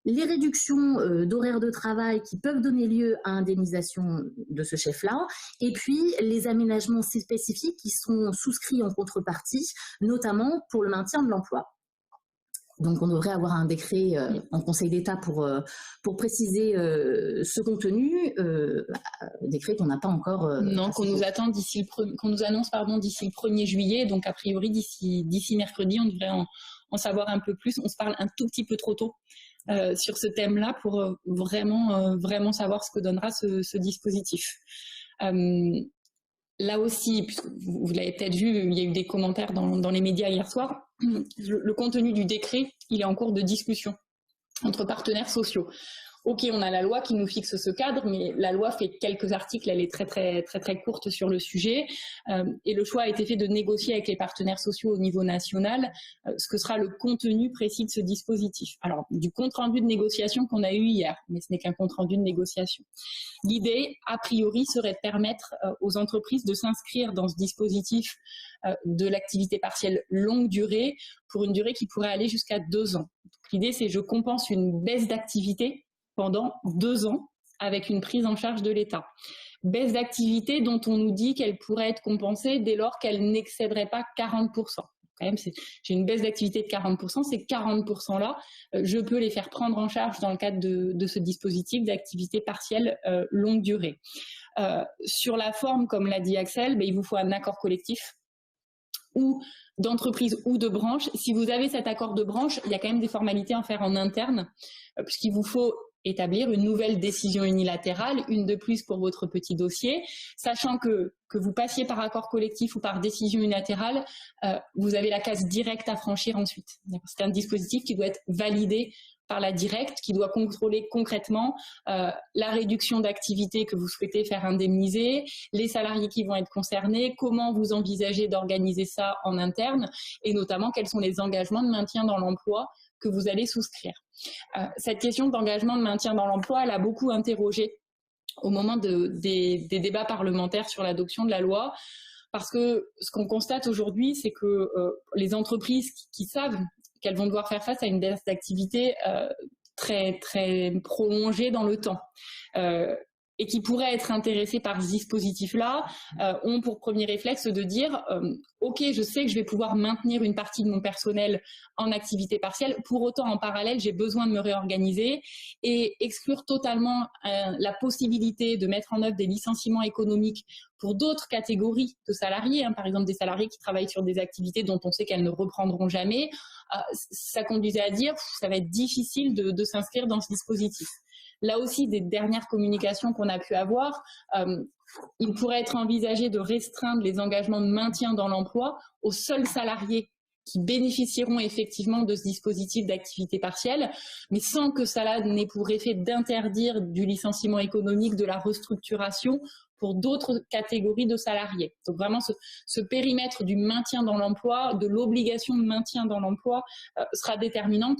les réductions d'horaires de travail qui peuvent donner lieu à indemnisation de ce chef-là, et puis les aménagements spécifiques qui sont souscrits en contrepartie, notamment pour le maintien de l'emploi. Donc on devrait avoir un décret en Conseil d'État pour préciser ce contenu, décret qu'on n'a pas encore...
non, qu'on nous annonce d'ici le 1er juillet, donc a priori d'ici mercredi, on devrait en savoir un peu plus. On se parle un tout petit peu trop tôt sur ce thème-là pour vraiment savoir ce que donnera ce dispositif. Là aussi, puisque vous l'avez peut-être vu, il y a eu des commentaires dans les médias hier soir, le contenu du décret, il est en cours de discussion entre partenaires sociaux. Ok, on a la loi qui nous fixe ce cadre, mais la loi fait quelques articles, elle est très très très très courte sur le sujet, et le choix a été fait de négocier avec les partenaires sociaux au niveau national ce que sera le contenu précis de ce dispositif. Alors, du compte-rendu de négociation qu'on a eu hier, mais ce n'est qu'un compte-rendu de négociation. L'idée, a priori, serait de permettre aux entreprises de s'inscrire dans ce dispositif de l'activité partielle longue durée pour une durée qui pourrait aller jusqu'à 2 ans. L'idée, c'est je compense une baisse d'activité pendant 2 ans avec une prise en charge de l'État. Baisse d'activité dont on nous dit qu'elle pourrait être compensée dès lors qu'elle n'excéderait pas 40%. Quand même, j'ai une baisse d'activité de 40%, ces 40%-là, je peux les faire prendre en charge dans le cadre de ce dispositif d'activité partielle longue durée. Sur la forme, comme l'a dit Axel, il vous faut un accord collectif ou d'entreprise ou de branche. Si vous avez cet accord de branche, il y a quand même des formalités à faire en interne, puisqu'il vous faut établir une nouvelle décision unilatérale, une de plus pour votre petit dossier, sachant que vous passiez par accord collectif ou par décision unilatérale, vous avez la case directe à franchir ensuite. C'est un dispositif qui doit être validé par la directe, qui doit contrôler concrètement la réduction d'activité que vous souhaitez faire indemniser, les salariés qui vont être concernés, comment vous envisagez d'organiser ça en interne, et notamment quels sont les engagements de maintien dans l'emploi que vous allez souscrire. Cette question d'engagement de maintien dans l'emploi, elle a beaucoup interrogé au moment des débats parlementaires sur l'adoption de la loi, parce que ce qu'on constate aujourd'hui, c'est que les entreprises qui savent qu'elles vont devoir faire face à une baisse d'activité très, très prolongée dans le temps, et qui pourraient être intéressés par ce dispositif-là, ont pour premier réflexe de dire ok, je sais que je vais pouvoir maintenir une partie de mon personnel en activité partielle, pour autant en parallèle j'ai besoin de me réorganiser, et exclure totalement la possibilité de mettre en œuvre des licenciements économiques pour d'autres catégories de salariés, hein, par exemple des salariés qui travaillent sur des activités dont on sait qu'elles ne reprendront jamais, ça conduisait à dire ça va être difficile de s'inscrire dans ce dispositif. Là aussi, des dernières communications qu'on a pu avoir, il pourrait être envisagé de restreindre les engagements de maintien dans l'emploi aux seuls salariés qui bénéficieront effectivement de ce dispositif d'activité partielle, mais sans que cela n'ait pour effet d'interdire du licenciement économique, de la restructuration pour d'autres catégories de salariés. Donc vraiment, ce périmètre du maintien dans l'emploi, de l'obligation de maintien dans l'emploi sera déterminante,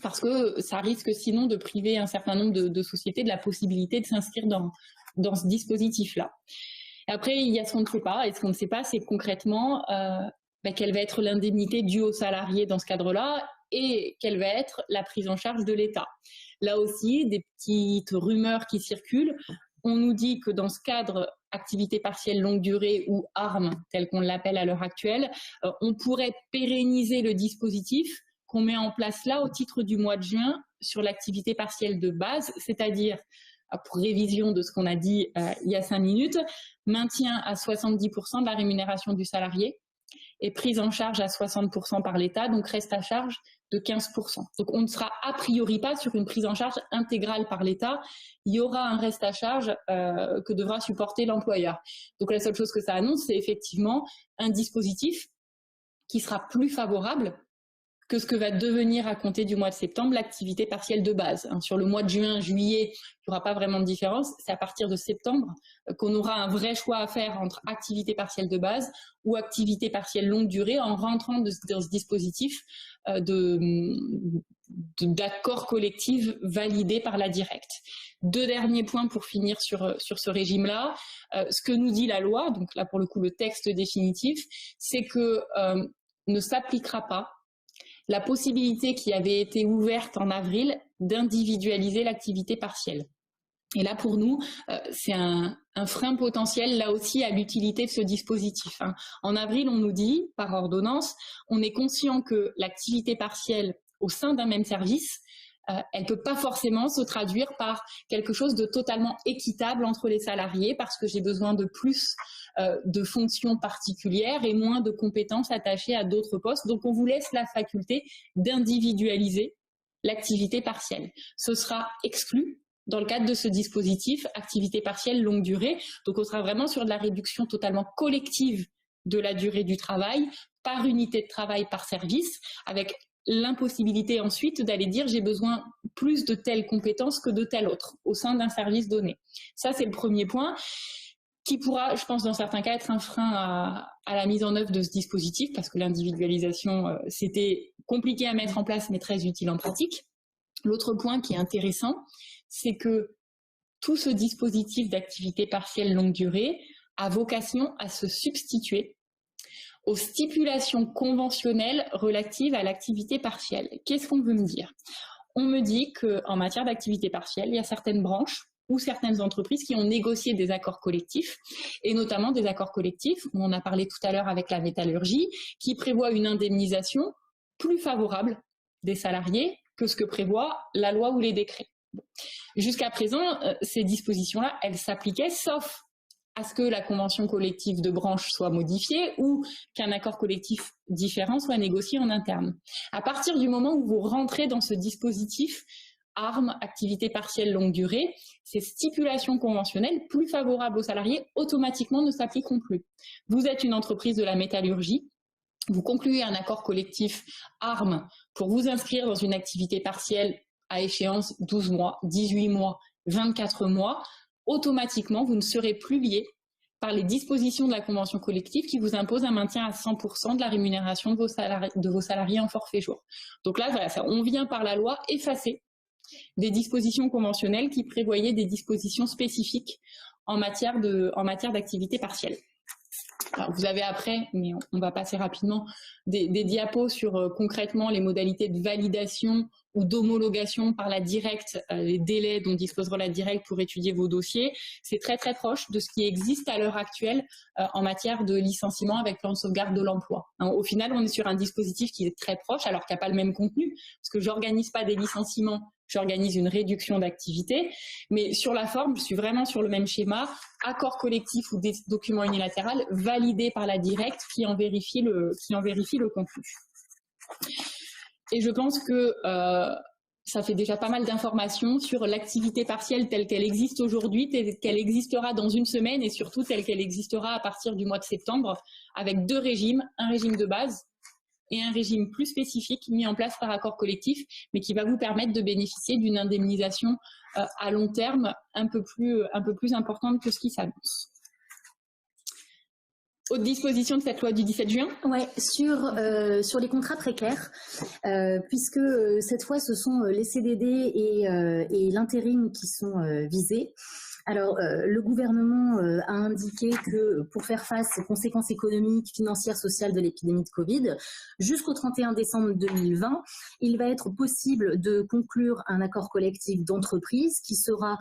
parce que ça risque sinon de priver un certain nombre de sociétés de la possibilité de s'inscrire dans ce dispositif-là. Après, il y a ce qu'on ne sait pas, et ce qu'on ne sait pas, c'est concrètement quelle va être l'indemnité due aux salariés dans ce cadre-là, et quelle va être la prise en charge de l'État. Là aussi, des petites rumeurs qui circulent. On nous dit que dans ce cadre activité partielle longue durée ou ARM, tel qu'on l'appelle à l'heure actuelle, on pourrait pérenniser le dispositif qu'on met en place là au titre du mois de juin sur l'activité partielle de base, c'est-à-dire, pour révision de ce qu'on a dit il y a 5 minutes, maintien à 70% de la rémunération du salarié et prise en charge à 60% par l'État, donc reste à charge de 15%. Donc on ne sera a priori pas sur une prise en charge intégrale par l'État, il y aura un reste à charge que devra supporter l'employeur. Donc la seule chose que ça annonce, c'est effectivement un dispositif qui sera plus favorable que ce que va devenir à compter du mois de septembre l'activité partielle de base. Sur le mois de juin, juillet, il n'y aura pas vraiment de différence. C'est à partir de septembre qu'on aura un vrai choix à faire entre activité partielle de base ou activité partielle longue durée en rentrant dans ce dispositif d'accord collectif validé par la directe. 2 derniers points pour finir sur ce régime-là. Ce que nous dit la loi, donc là pour le coup le texte définitif, c'est que ne s'appliquera pas la possibilité qui avait été ouverte en avril d'individualiser l'activité partielle. Et là, pour nous, c'est un frein potentiel, là aussi, à l'utilité de ce dispositif. En avril, on nous dit, par ordonnance, on est conscient que l'activité partielle au sein d'un même service, elle ne peut pas forcément se traduire par quelque chose de totalement équitable entre les salariés, parce que j'ai besoin de plus de fonctions particulières et moins de compétences attachées à d'autres postes. Donc on vous laisse la faculté d'individualiser l'activité partielle. Ce sera exclu dans le cadre de ce dispositif activité partielle longue durée. Donc on sera vraiment sur de la réduction totalement collective de la durée du travail par unité de travail, par service, avec l'impossibilité ensuite d'aller dire j'ai besoin plus de telle compétence que de telle autre au sein d'un service donné. Ça, c'est le premier point qui pourra, je pense, dans certains cas, être un frein à la mise en œuvre de ce dispositif, parce que l'individualisation, c'était compliqué à mettre en place, mais très utile en pratique. L'autre point qui est intéressant, c'est que tout ce dispositif d'activité partielle longue durée a vocation à se substituer aux stipulations conventionnelles relatives à l'activité partielle. Qu'est-ce qu'on veut me dire? On me dit qu'en matière d'activité partielle, il y a certaines branches ou certaines entreprises qui ont négocié des accords collectifs, et notamment des accords collectifs, on en a parlé tout à l'heure avec la métallurgie, qui prévoient une indemnisation plus favorable des salariés que ce que prévoit la loi ou les décrets. Jusqu'à présent, ces dispositions-là, elles s'appliquaient sauf à ce que la convention collective de branche soit modifiée ou qu'un accord collectif différent soit négocié en interne. À partir du moment où vous rentrez dans ce dispositif ARM, activité partielle longue durée, ces stipulations conventionnelles plus favorables aux salariés automatiquement ne s'appliqueront plus. Vous êtes une entreprise de la métallurgie, vous concluez un accord collectif ARM pour vous inscrire dans une activité partielle à échéance 12 mois, 18 mois, 24 mois, automatiquement, vous ne serez plus lié par les dispositions de la convention collective qui vous impose un maintien à 100% de la rémunération de vos salariés en forfait jour. Donc là, voilà, on vient par la loi effacer des dispositions conventionnelles qui prévoyaient des dispositions spécifiques en matière d'activité partielle. Alors, vous avez après, mais on va passer rapidement, des diapos sur concrètement les modalités de validation ou d'homologation par la directe, les délais dont disposera la directe pour étudier vos dossiers. C'est très très proche de ce qui existe à l'heure actuelle en matière de licenciement avec plan de sauvegarde de l'emploi. Au final, on est sur un dispositif qui est très proche, alors qu'il n'y a pas le même contenu, parce que j'organise pas des licenciements, j'organise une réduction d'activité, mais sur la forme, je suis vraiment sur le même schéma, accord collectif ou des documents unilatéral validés par la directe qui en vérifie le contenu. Et je pense que ça fait déjà pas mal d'informations sur l'activité partielle telle qu'elle existe aujourd'hui, telle qu'elle existera dans une semaine et surtout telle qu'elle existera à partir du mois de septembre, avec 2 régimes, un régime de base et un régime plus spécifique mis en place par accord collectif, mais qui va vous permettre de bénéficier d'une indemnisation à long terme un peu plus importante que ce qui s'annonce. Autre disposition de cette loi du 17 juin ?
Ouais, sur les contrats précaires, puisque cette fois ce sont les CDD et l'intérim qui sont visés. Alors, le gouvernement a indiqué que pour faire face aux conséquences économiques, financières, sociales de l'épidémie de Covid, jusqu'au 31 décembre 2020, il va être possible de conclure un accord collectif d'entreprise qui sera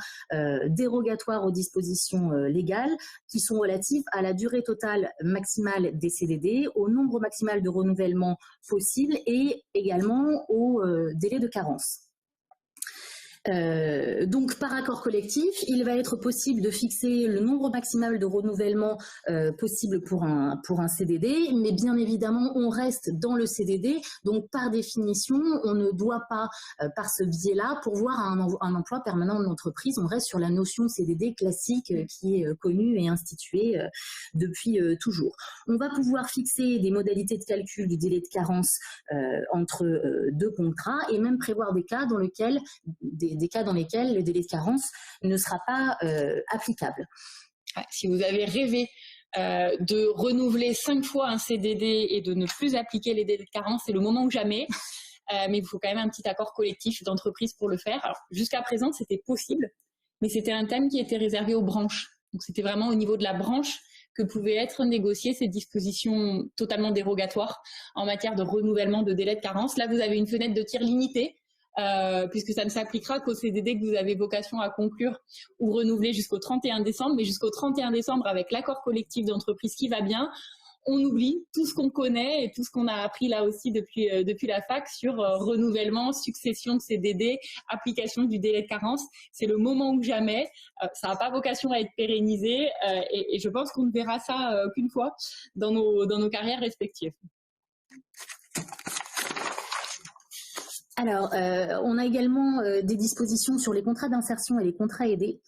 dérogatoire aux dispositions légales qui sont relatives à la durée totale maximale des CDD, au nombre maximal de renouvellement possible et également au délai de carence. Donc par accord collectif, il va être possible de fixer le nombre maximal de renouvellement possible pour un CDD, mais bien évidemment on reste dans le CDD, donc par définition on ne doit pas par ce biais-là pourvoir un emploi permanent de l'entreprise, on reste sur la notion CDD classique qui est connue et instituée depuis toujours. On va pouvoir fixer des modalités de calcul du délai de carence entre 2 contrats et même prévoir des cas dans lesquels le délai de carence ne sera pas applicable.
Si vous avez rêvé de renouveler 5 fois un CDD et de ne plus appliquer les délais de carence, c'est le moment ou jamais. Mais il faut quand même un petit accord collectif d'entreprise pour le faire. Alors, jusqu'à présent, c'était possible, mais c'était un thème qui était réservé aux branches. Donc, c'était vraiment au niveau de la branche que pouvaient être négociées ces dispositions totalement dérogatoires en matière de renouvellement de délai de carence. Là, vous avez une fenêtre de tir limitée, puisque ça ne s'appliquera qu'au CDD que vous avez vocation à conclure ou renouveler jusqu'au 31 décembre, mais jusqu'au 31 décembre avec l'accord collectif d'entreprise qui va bien, on oublie tout ce qu'on connaît et tout ce qu'on a appris là aussi depuis la fac sur renouvellement, succession de CDD, application du délai de carence. C'est le moment ou jamais, ça n'a pas vocation à être pérennisé et je pense qu'on ne verra ça qu'une fois dans nos carrières respectives.
Alors, on a également des dispositions sur les contrats d'insertion et les contrats aidés.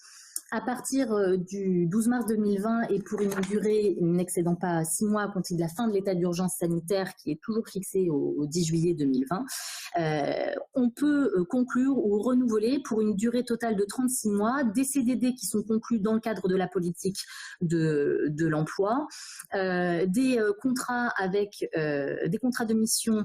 À partir du 12 mars 2020 et pour une durée n'excédant pas 6 mois à compter de la fin de l'état d'urgence sanitaire qui est toujours fixé au 10 juillet 2020, on peut conclure ou renouveler pour une durée totale de 36 mois des CDD qui sont conclus dans le cadre de la politique de l'emploi, des contrats de mission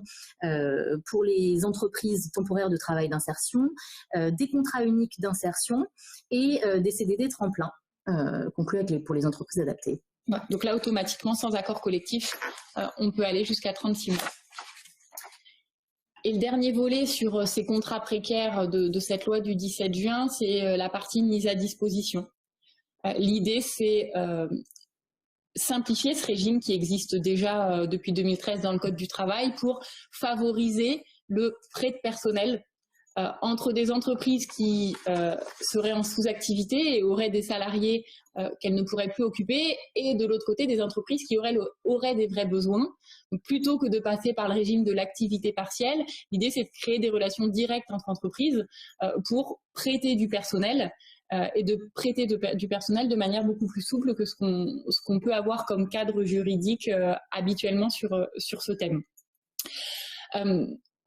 pour les entreprises temporaires de travail d'insertion, des contrats uniques d'insertion et des CDD tremplin conclus pour les entreprises adaptées.
Ouais, donc là, automatiquement, sans accord collectif, on peut aller jusqu'à 36 mois. Et le dernier volet sur ces contrats précaires de cette loi du 17 juin, c'est la partie mise à disposition. L'idée, c'est simplifier ce régime qui existe déjà depuis 2013 dans le Code du travail pour favoriser le prêt de personnel entre des entreprises qui seraient en sous-activité et auraient des salariés qu'elles ne pourraient plus occuper, et de l'autre côté des entreprises qui auraient des vrais besoins. Donc, plutôt que de passer par le régime de l'activité partielle, l'idée c'est de créer des relations directes entre entreprises pour prêter du personnel et de prêter du personnel de manière beaucoup plus souple que ce qu'on peut avoir comme cadre juridique habituellement sur ce thème.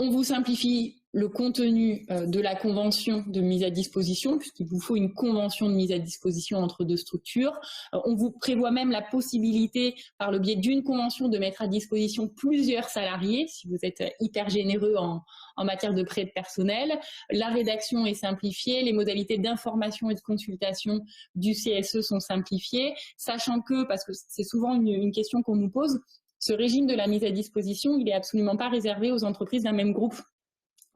On vous simplifie le contenu de la convention de mise à disposition, puisqu'il vous faut une convention de mise à disposition entre deux structures. On vous prévoit même la possibilité, par le biais d'une convention, de mettre à disposition plusieurs salariés, si vous êtes hyper généreux en matière de prêt de personnel. La rédaction est simplifiée, les modalités d'information et de consultation du CSE sont simplifiées, sachant que, parce que c'est souvent une question qu'on nous pose, ce régime de la mise à disposition, il n'est absolument pas réservé aux entreprises d'un même groupe.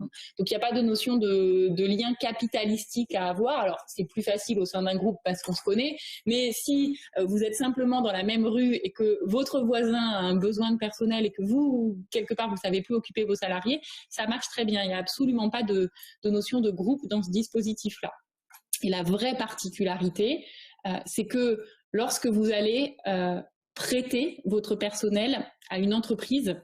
Donc, il n'y a pas de notion de lien capitalistique à avoir. Alors, c'est plus facile au sein d'un groupe parce qu'on se connaît, mais si vous êtes simplement dans la même rue et que votre voisin a un besoin de personnel et que vous, quelque part, vous ne savez plus occuper vos salariés, ça marche très bien. Il n'y a absolument pas de notion de groupe dans ce dispositif-là. Et la vraie particularité, c'est que lorsque vous allez prêter votre personnel à une entreprise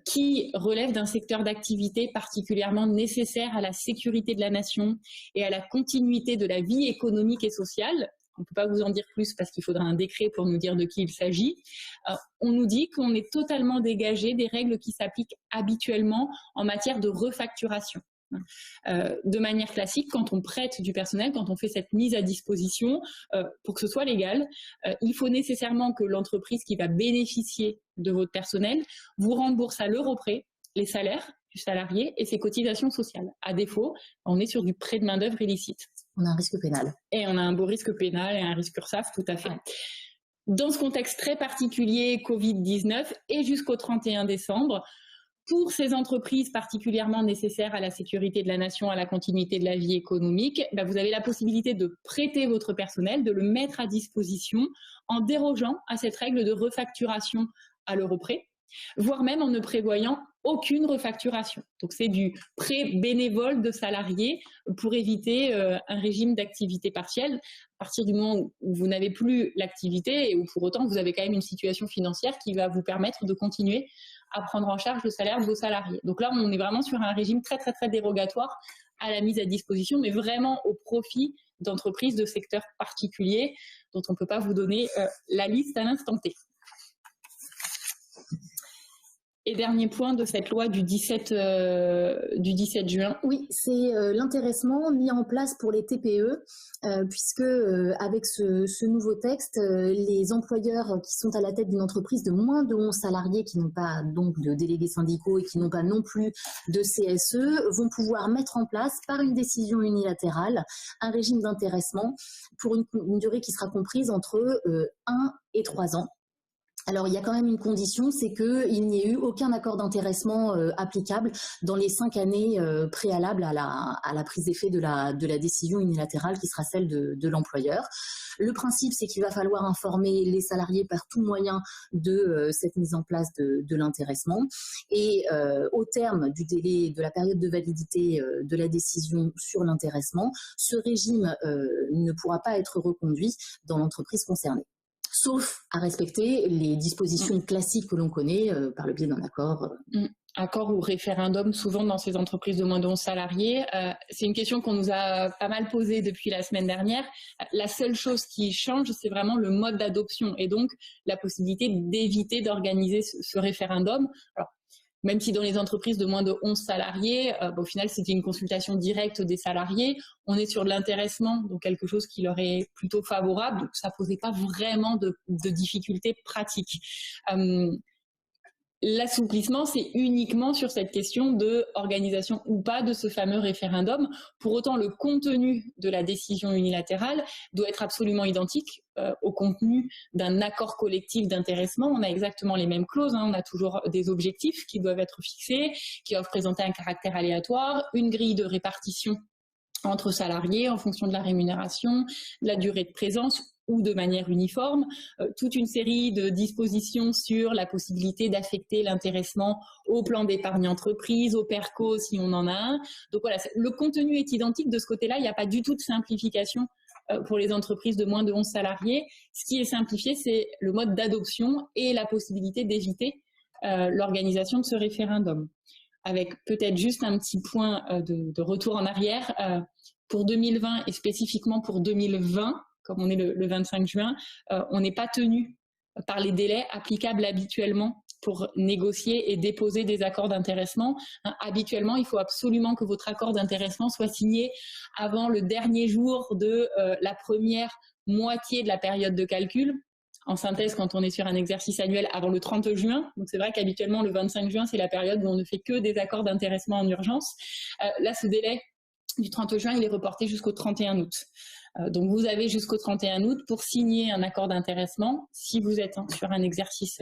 qui relève d'un secteur d'activité particulièrement nécessaire à la sécurité de la nation et à la continuité de la vie économique et sociale. On ne peut pas vous en dire plus parce qu'il faudra un décret pour nous dire de qui il s'agit. On nous dit qu'on est totalement dégagé des règles qui s'appliquent habituellement en matière de refacturation. De manière classique, quand on prête du personnel, quand on fait cette mise à disposition, pour que ce soit légal, il faut nécessairement que l'entreprise qui va bénéficier de votre personnel vous rembourse à l'euro près les salaires du salarié et ses cotisations sociales. À défaut, on est sur du prêt de main-d'œuvre illicite.
On a un risque pénal.
Et on a un beau risque pénal et un risque URSSAF, tout à fait. Ouais. Dans ce contexte très particulier, Covid-19 et jusqu'au 31 décembre, pour ces entreprises particulièrement nécessaires à la sécurité de la nation, à la continuité de la vie économique, vous avez la possibilité de prêter votre personnel, de le mettre à disposition en dérogeant à cette règle de refacturation à l'euro près, voire même en ne prévoyant aucune refacturation. Donc c'est du prêt bénévole de salariés pour éviter un régime d'activité partielle. À partir du moment où vous n'avez plus l'activité et où pour autant vous avez quand même une situation financière qui va vous permettre de continuer à prendre en charge le salaire de vos salariés. Donc là, on est vraiment sur un régime très, très, très dérogatoire à la mise à disposition, mais vraiment au profit d'entreprises de secteurs particuliers dont on ne peut pas vous donner la liste à l'instant T. Et dernier point de cette loi du 17 juin.
Oui, c'est l'intéressement mis en place pour les TPE, puisque avec ce nouveau texte, les employeurs qui sont à la tête d'une entreprise de moins de 11 salariés, qui n'ont pas donc de délégués syndicaux et qui n'ont pas non plus de CSE, vont pouvoir mettre en place par une décision unilatérale un régime d'intéressement pour une durée qui sera comprise entre 1 et 3 ans. Alors, il y a quand même une condition, c'est qu'il n'y ait eu aucun accord d'intéressement applicable dans les 5 années préalables à la prise d'effet de la décision unilatérale qui sera celle de l'employeur. Le principe, c'est qu'il va falloir informer les salariés par tout moyen de cette mise en place de l'intéressement. Et au terme du délai de la période de validité de la décision sur l'intéressement, ce régime ne pourra pas être reconduit dans l'entreprise concernée, sauf à respecter les dispositions classiques que l'on connaît par le biais d'un accord.
Accord ou référendum, souvent dans ces entreprises de moins de 11 salariés. C'est une question qu'on nous a pas mal posée depuis la semaine dernière. La seule chose qui change, c'est vraiment le mode d'adoption et donc la possibilité d'éviter d'organiser ce référendum. Alors, même si dans les entreprises de moins de 11 salariés, au final, c'était une consultation directe des salariés. On est sur de l'intéressement, donc quelque chose qui leur est plutôt favorable. Donc, ça ne posait pas vraiment de difficultés pratiques. L'assouplissement, c'est uniquement sur cette question de organisation ou pas de ce fameux référendum. Pour autant, le contenu de la décision unilatérale doit être absolument identique au contenu d'un accord collectif d'intéressement. On a exactement les mêmes clauses, on a toujours des objectifs qui doivent être fixés, qui doivent présenter un caractère aléatoire, une grille de répartition entre salariés en fonction de la rémunération, de la durée de présence ou de manière uniforme, toute une série de dispositions sur la possibilité d'affecter l'intéressement au plan d'épargne entreprise, au PERCO si on en a un. Donc voilà, le contenu est identique. De ce côté-là, il n'y a pas du tout de simplification pour les entreprises de moins de 11 salariés. Ce qui est simplifié, c'est le mode d'adoption et la possibilité d'éviter l'organisation de ce référendum. Avec peut-être juste un petit point de retour en arrière. Pour 2020 et spécifiquement pour 2020, comme on est le 25 juin, on n'est pas tenu par les délais applicables habituellement pour négocier et déposer des accords d'intéressement. Habituellement, il faut absolument que votre accord d'intéressement soit signé avant le dernier jour de la première moitié de la période de calcul. En synthèse, quand on est sur un exercice annuel avant le 30 juin. Donc, c'est vrai qu'habituellement, le 25 juin, c'est la période où on ne fait que des accords d'intéressement en urgence. Là, ce délai du 30 juin, il est reporté jusqu'au 31 août. Donc, vous avez jusqu'au 31 août pour signer un accord d'intéressement si vous êtes sur un exercice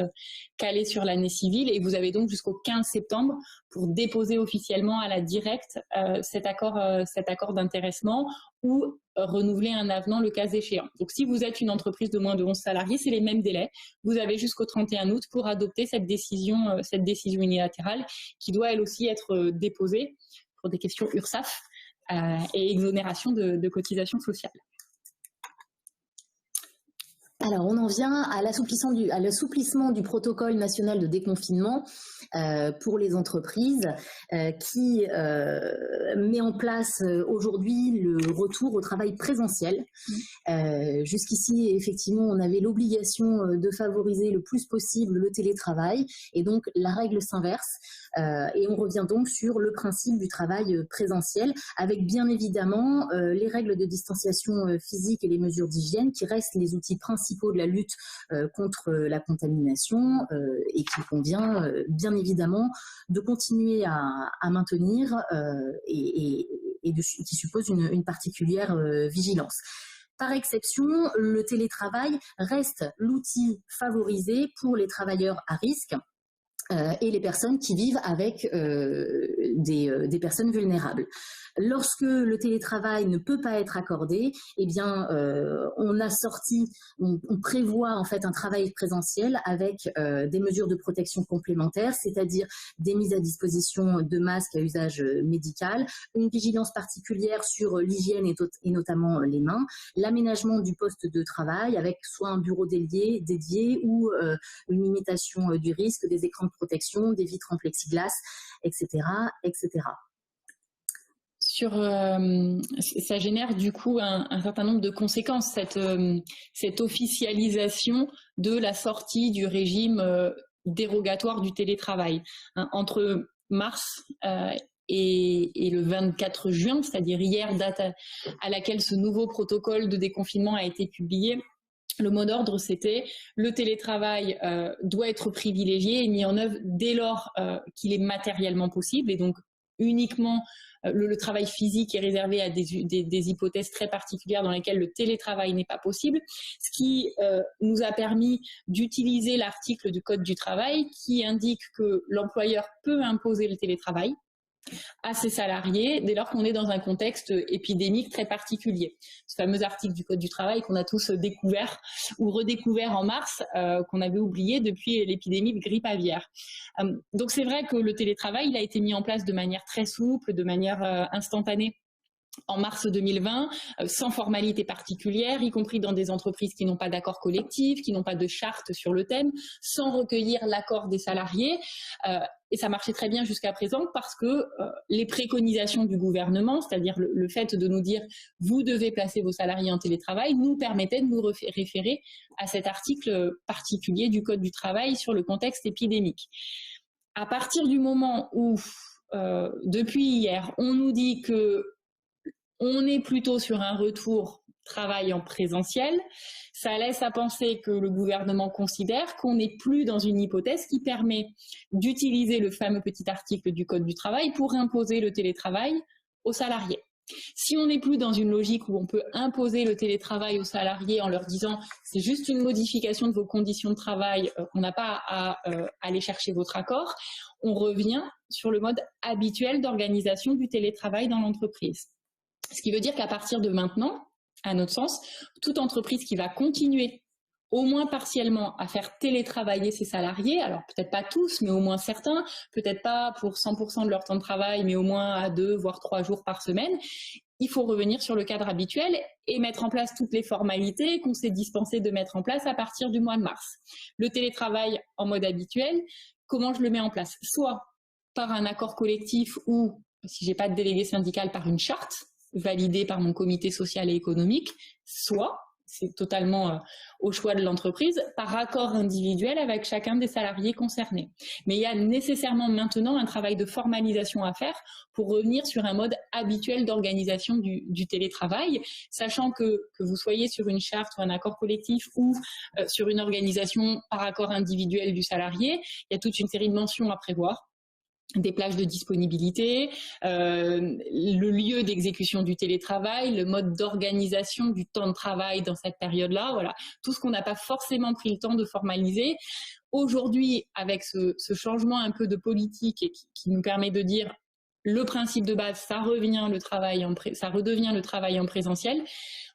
calé sur l'année civile, et vous avez donc jusqu'au 15 septembre pour déposer officiellement à la directe cet accord d'intéressement ou renouveler un avenant le cas échéant. Donc, si vous êtes une entreprise de moins de 11 salariés, c'est les mêmes délais. Vous avez jusqu'au 31 août pour adopter cette décision unilatérale qui doit elle aussi être déposée pour des questions URSSAF et exonération de cotisations sociales.
Alors, on en vient à l'assouplissement du protocole national de déconfinement pour les entreprises qui met en place aujourd'hui le retour au travail présentiel. Jusqu'ici, effectivement, on avait l'obligation de favoriser le plus possible le télétravail, et donc la règle s'inverse. Et on revient donc sur le principe du travail présentiel, avec bien évidemment les règles de distanciation physique et les mesures d'hygiène qui restent les outils principaux de la lutte contre la contamination et qu'il convient bien évidemment de continuer à maintenir et qui suppose une particulière vigilance. Par exception, le télétravail reste l'outil favorisé pour les travailleurs à risque et les personnes qui vivent avec des personnes vulnérables. Lorsque le télétravail ne peut pas être accordé, eh bien, on prévoit en fait un travail présentiel avec des mesures de protection complémentaires, c'est-à-dire des mises à disposition de masques à usage médical, une vigilance particulière sur l'hygiène et notamment les mains, l'aménagement du poste de travail avec soit un bureau dédié ou une limitation du risque, des écrans de protection, des vitres en plexiglas, etc., etc.
Ça génère du coup un certain nombre de conséquences, cette officialisation de la sortie du régime dérogatoire du télétravail. Entre mars et le 24 juin, c'est-à-dire hier, date à laquelle ce nouveau protocole de déconfinement a été publié, le mot d'ordre, c'était le télétravail doit être privilégié et mis en œuvre dès lors qu'il est matériellement possible, et donc uniquement le travail physique est réservé à des hypothèses très particulières dans lesquelles le télétravail n'est pas possible, ce qui nous a permis d'utiliser l'article du Code du travail qui indique que l'employeur peut imposer le télétravail à ses salariés dès lors qu'on est dans un contexte épidémique très particulier. Ce fameux article du Code du travail qu'on a tous découvert ou redécouvert en mars, qu'on avait oublié depuis l'épidémie de grippe aviaire. Donc c'est vrai que le télétravail, il a été mis en place de manière très souple, de manière instantanée en mars 2020, sans formalité particulière, y compris dans des entreprises qui n'ont pas d'accord collectif, qui n'ont pas de charte sur le thème, sans recueillir l'accord des salariés. Et ça marchait très bien jusqu'à présent parce que les préconisations du gouvernement, c'est-à-dire le fait de nous dire « vous devez placer vos salariés en télétravail », nous permettait de nous référer à cet article particulier du Code du travail sur le contexte épidémique. À partir du moment où, depuis hier, on nous dit que on est plutôt sur un retour travail en présentiel, ça laisse à penser que le gouvernement considère qu'on n'est plus dans une hypothèse qui permet d'utiliser le fameux petit article du Code du travail pour imposer le télétravail aux salariés. Si on n'est plus dans une logique où on peut imposer le télétravail aux salariés en leur disant c'est juste une modification de vos conditions de travail, on n'a pas à aller chercher votre accord, on revient sur le mode habituel d'organisation du télétravail dans l'entreprise. Ce qui veut dire qu'à partir de maintenant, à notre sens, toute entreprise qui va continuer au moins partiellement à faire télétravailler ses salariés, alors peut-être pas tous, mais au moins certains, peut-être pas pour 100% de leur temps de travail, mais au moins à 2 voire 3 jours par semaine, il faut revenir sur le cadre habituel et mettre en place toutes les formalités qu'on s'est dispensé de mettre en place à partir du mois de mars. Le télétravail en mode habituel, comment je le mets en place? Soit par un accord collectif ou, si j'ai pas de délégué syndical, par une charte validée par mon comité social et économique, soit, c'est totalement au choix de l'entreprise, par accord individuel avec chacun des salariés concernés. Mais il y a nécessairement maintenant un travail de formalisation à faire pour revenir sur un mode habituel d'organisation du télétravail, sachant que vous soyez sur une charte ou un accord collectif ou sur une organisation par accord individuel du salarié, il y a toute une série de mentions à prévoir. Des plages de disponibilité, le lieu d'exécution du télétravail, le mode d'organisation du temps de travail dans cette période-là, voilà, tout ce qu'on n'a pas forcément pris le temps de formaliser. Aujourd'hui, avec ce changement un peu de politique et qui nous permet de dire le principe de base, ça redevient le travail en présentiel,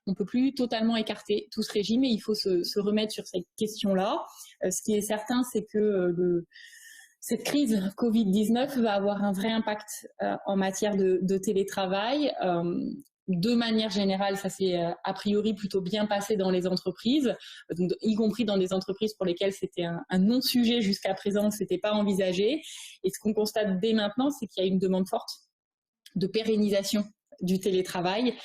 on ne peut plus totalement écarter tout ce régime et il faut se remettre sur cette question-là. Ce qui est certain, c'est que cette crise Covid-19 va avoir un vrai impact en matière de télétravail. De manière générale, ça s'est a priori plutôt bien passé dans les entreprises, donc, y compris dans des entreprises pour lesquelles c'était un non-sujet jusqu'à présent, c'était pas envisagé. Et ce qu'on constate dès maintenant, c'est qu'il y a une demande forte de pérennisation du télétravail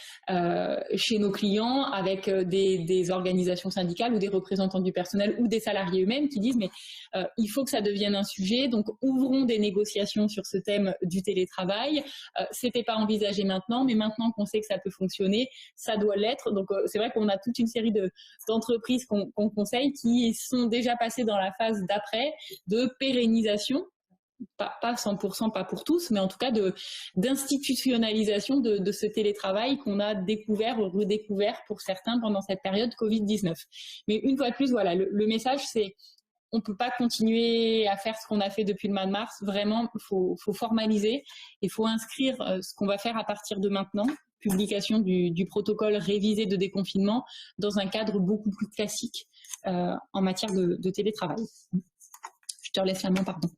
chez nos clients avec des organisations syndicales ou des représentants du personnel ou des salariés eux-mêmes qui disent mais il faut que ça devienne un sujet, donc ouvrons des négociations sur ce thème du télétravail. C'était pas envisagé maintenant, mais maintenant qu'on sait que ça peut fonctionner, ça doit l'être. Donc c'est vrai qu'on a toute une série d'entreprises qu'on conseille qui sont déjà passées dans la phase d'après de pérennisation. Pas 100%, pas pour tous, mais en tout cas d'institutionnalisation de ce télétravail qu'on a découvert ou redécouvert pour certains pendant cette période Covid-19. Mais une fois de plus, voilà, le message c'est on ne peut pas continuer à faire ce qu'on a fait depuis le mois de mars. Vraiment, il faut formaliser, il faut inscrire ce qu'on va faire à partir de maintenant, publication du protocole révisé de déconfinement dans un cadre beaucoup plus classique en matière de télétravail. Je te laisse la main, pardon.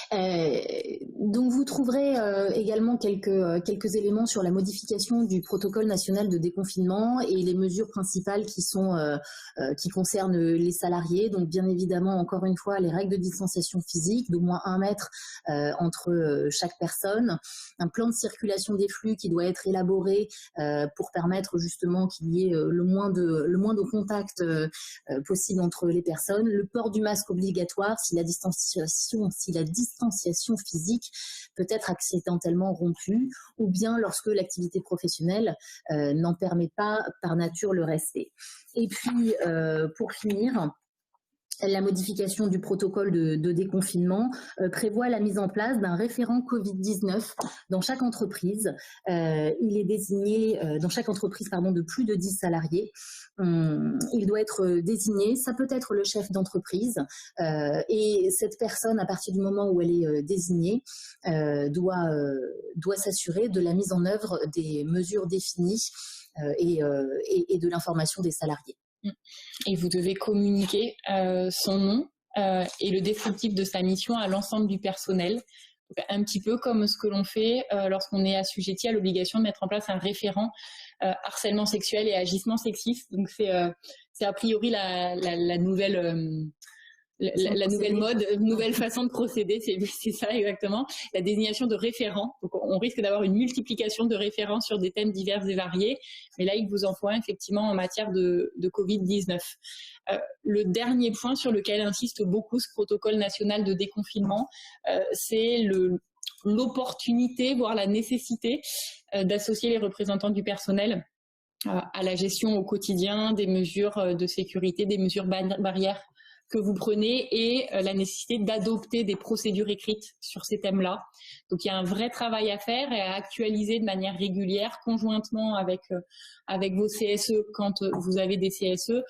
Donc vous trouverez également quelques éléments sur la modification du protocole national de déconfinement et les mesures principales qui concernent les salariés. Donc bien évidemment, encore une fois, les règles de distanciation physique d'au moins 1 mètre entre chaque personne, un plan de circulation des flux qui doit être élaboré pour permettre justement qu'il y ait le moins de contacts possible entre les personnes, le port du masque obligatoire si la distanciation physique peut être accidentellement rompue ou bien lorsque l'activité professionnelle n'en permet pas par nature le respect. Et puis, pour finir, la modification du protocole de déconfinement prévoit la mise en place d'un référent Covid-19 dans chaque entreprise. Il est désigné dans chaque entreprise de plus de 10 salariés. Il doit être désigné, ça peut être le chef d'entreprise et cette personne, à partir du moment où elle est désignée, doit s'assurer de la mise en œuvre des mesures définies et de l'information des salariés.
Et vous devez communiquer son nom et le descriptif de sa mission à l'ensemble du personnel. Donc, un petit peu comme ce que l'on fait lorsqu'on est assujetti à l'obligation de mettre en place un référent harcèlement sexuel et agissement sexiste. Donc c'est a priori la nouvelle nouvelle façon de procéder, c'est ça exactement, la désignation de référents. Donc on risque d'avoir une multiplication de référents sur des thèmes divers et variés, mais là il vous en faut un effectivement en matière de Covid-19. Le dernier point sur lequel insiste beaucoup ce protocole national de déconfinement, c'est l'opportunité, voire la nécessité d'associer les représentants du personnel à la gestion au quotidien des mesures de sécurité, des mesures barrières que vous prenez et la nécessité d'adopter des procédures écrites sur ces thèmes-là. Donc il y a un vrai travail à faire et à actualiser de manière régulière, conjointement avec vos CSE quand vous avez des CSE,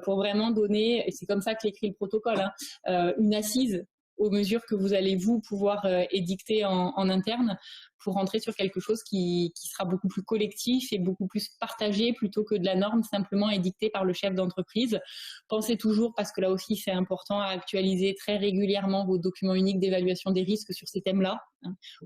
pour vraiment donner, et c'est comme ça qu'écrit le protocole, une assise aux mesures que vous allez vous pouvoir édicter en interne pour rentrer sur quelque chose qui sera beaucoup plus collectif et beaucoup plus partagé plutôt que de la norme simplement édictée par le chef d'entreprise. Pensez toujours, parce que là aussi c'est important, à actualiser très régulièrement vos documents uniques d'évaluation des risques sur ces thèmes-là.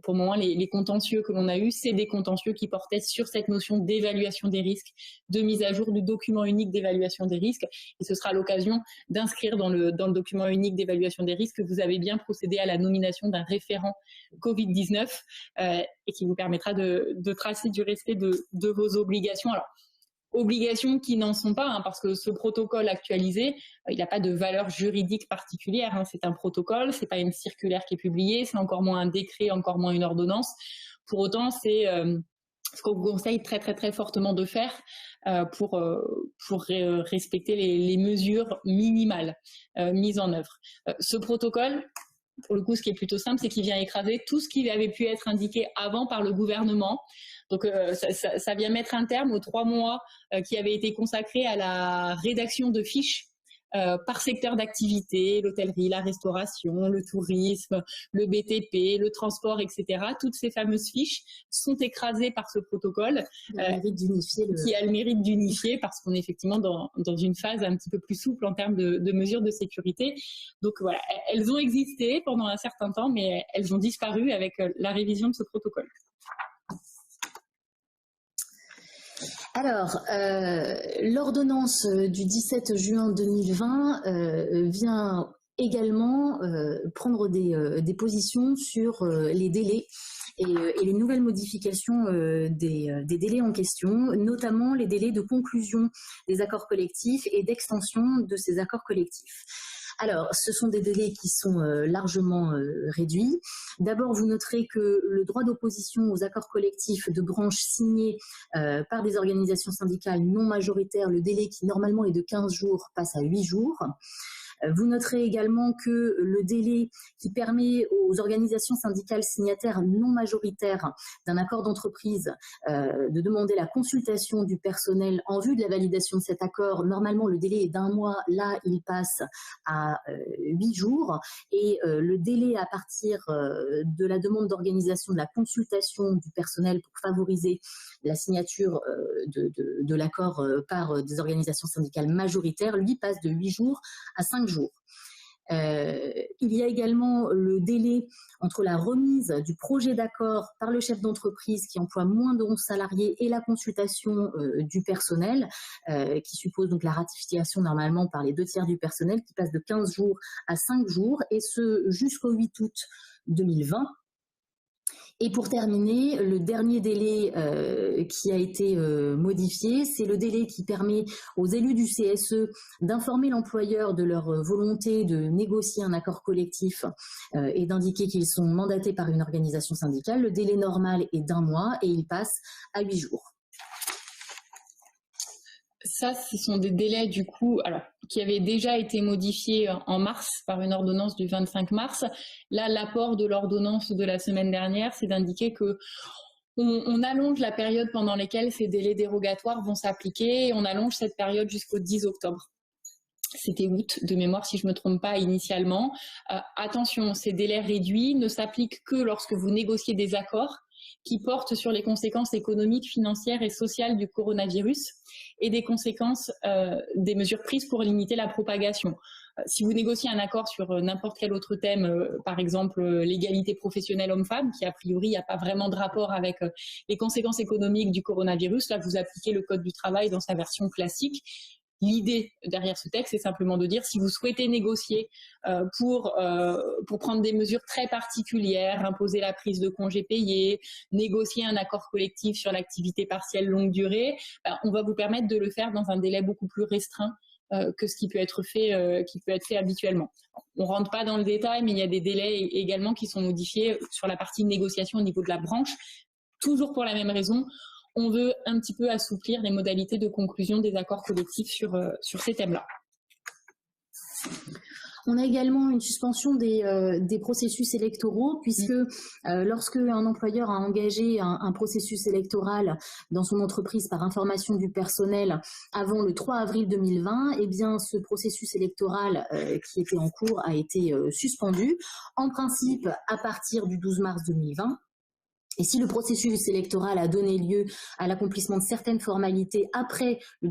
Pour le moment, les contentieux que l'on a eus, c'est des contentieux qui portaient sur cette notion d'évaluation des risques, de mise à jour du document unique d'évaluation des risques. Et ce sera l'occasion d'inscrire dans le document unique d'évaluation des risques que vous avez bien procédé à la nomination d'un référent Covid-19 et qui vous permettra de tracer du respect de vos obligations. Alors, obligations qui n'en sont pas, hein, parce que ce protocole actualisé, il n'a pas de valeur juridique particulière, hein, c'est un protocole, c'est pas une circulaire qui est publiée, c'est encore moins un décret, encore moins une ordonnance. Pour autant, c'est ce qu'on vous conseille très très très fortement de faire pour respecter les mesures minimales mises en œuvre. Ce protocole, pour le coup, ce qui est plutôt simple, c'est qu'il vient écraser tout ce qui avait pu être indiqué avant par le gouvernement. Donc, ça vient mettre un terme aux 3 mois qui avaient été consacrés à la rédaction de fiches par secteur d'activité, l'hôtellerie, la restauration, le tourisme, le BTP, le transport, etc. Toutes ces fameuses fiches sont écrasées par ce protocole qui a le mérite d'unifier parce qu'on est effectivement dans une phase un petit peu plus souple en termes de mesures de sécurité. Donc voilà, elles ont existé pendant un certain temps, mais elles ont disparu avec la révision de ce protocole.
Alors, l'ordonnance du 17 juin 2020 vient également prendre des positions sur les délais et les nouvelles modifications des délais en question, notamment les délais de conclusion des accords collectifs et d'extension de ces accords collectifs. Alors, ce sont des délais qui sont largement réduits. D'abord, vous noterez que le droit d'opposition aux accords collectifs de branche signés par des organisations syndicales non majoritaires, le délai qui normalement est de 15 jours passe à 8 jours. Vous noterez également que le délai qui permet aux organisations syndicales signataires non majoritaires d'un accord d'entreprise de demander la consultation du personnel en vue de la validation de cet accord, normalement le délai est d'1 mois, là il passe à 8 jours et le délai à partir de la demande d'organisation de la consultation du personnel pour favoriser la signature de l'accord par des organisations syndicales majoritaires, lui passe de 8 jours à 5 jours. Il y a également le délai entre la remise du projet d'accord par le chef d'entreprise qui emploie moins de 11 salariés et la consultation du personnel, qui suppose donc la ratification normalement par les 2/3 du personnel, qui passe de 15 jours à 5 jours, et ce jusqu'au 8 août 2020. Et pour terminer, le dernier délai qui a été modifié, c'est le délai qui permet aux élus du CSE d'informer l'employeur de leur volonté de négocier un accord collectif et d'indiquer qu'ils sont mandatés par une organisation syndicale. Le délai normal est d'1 mois et il passe à 8 jours.
Ça, ce sont des délais du coup, alors, qui avaient déjà été modifiés en mars par une ordonnance du 25 mars. Là, l'apport de l'ordonnance de la semaine dernière, c'est d'indiquer que on allonge la période pendant laquelle ces délais dérogatoires vont s'appliquer et on allonge cette période jusqu'au 10 octobre. C'était août de mémoire si je ne me trompe pas initialement. Attention, ces délais réduits ne s'appliquent que lorsque vous négociez des accords qui portent sur les conséquences économiques, financières et sociales du coronavirus et des conséquences des mesures prises pour limiter la propagation. Si vous négociez un accord sur n'importe quel autre thème, par exemple l'égalité professionnelle homme-femme, qui a priori n'a pas vraiment de rapport avec les conséquences économiques du coronavirus, là vous appliquez le Code du travail dans sa version classique. L'idée derrière ce texte, c'est simplement de dire si vous souhaitez négocier pour prendre des mesures très particulières, imposer la prise de congés payés, négocier un accord collectif sur l'activité partielle longue durée, on va vous permettre de le faire dans un délai beaucoup plus restreint que ce qui peut être fait habituellement. On ne rentre pas dans le détail, mais il y a des délais également qui sont modifiés sur la partie négociation au niveau de la branche, toujours pour la même raison. On veut un petit peu assouplir les modalités de conclusion des accords collectifs sur ces thèmes-là.
On a également une suspension des processus électoraux, puisque lorsque un employeur a engagé un processus électoral dans son entreprise par information du personnel avant le 3 avril 2020, eh bien, ce processus électoral qui était en cours a été suspendu, en principe à partir du 12 mars 2020. Et si le processus électoral a donné lieu à l'accomplissement de certaines formalités après le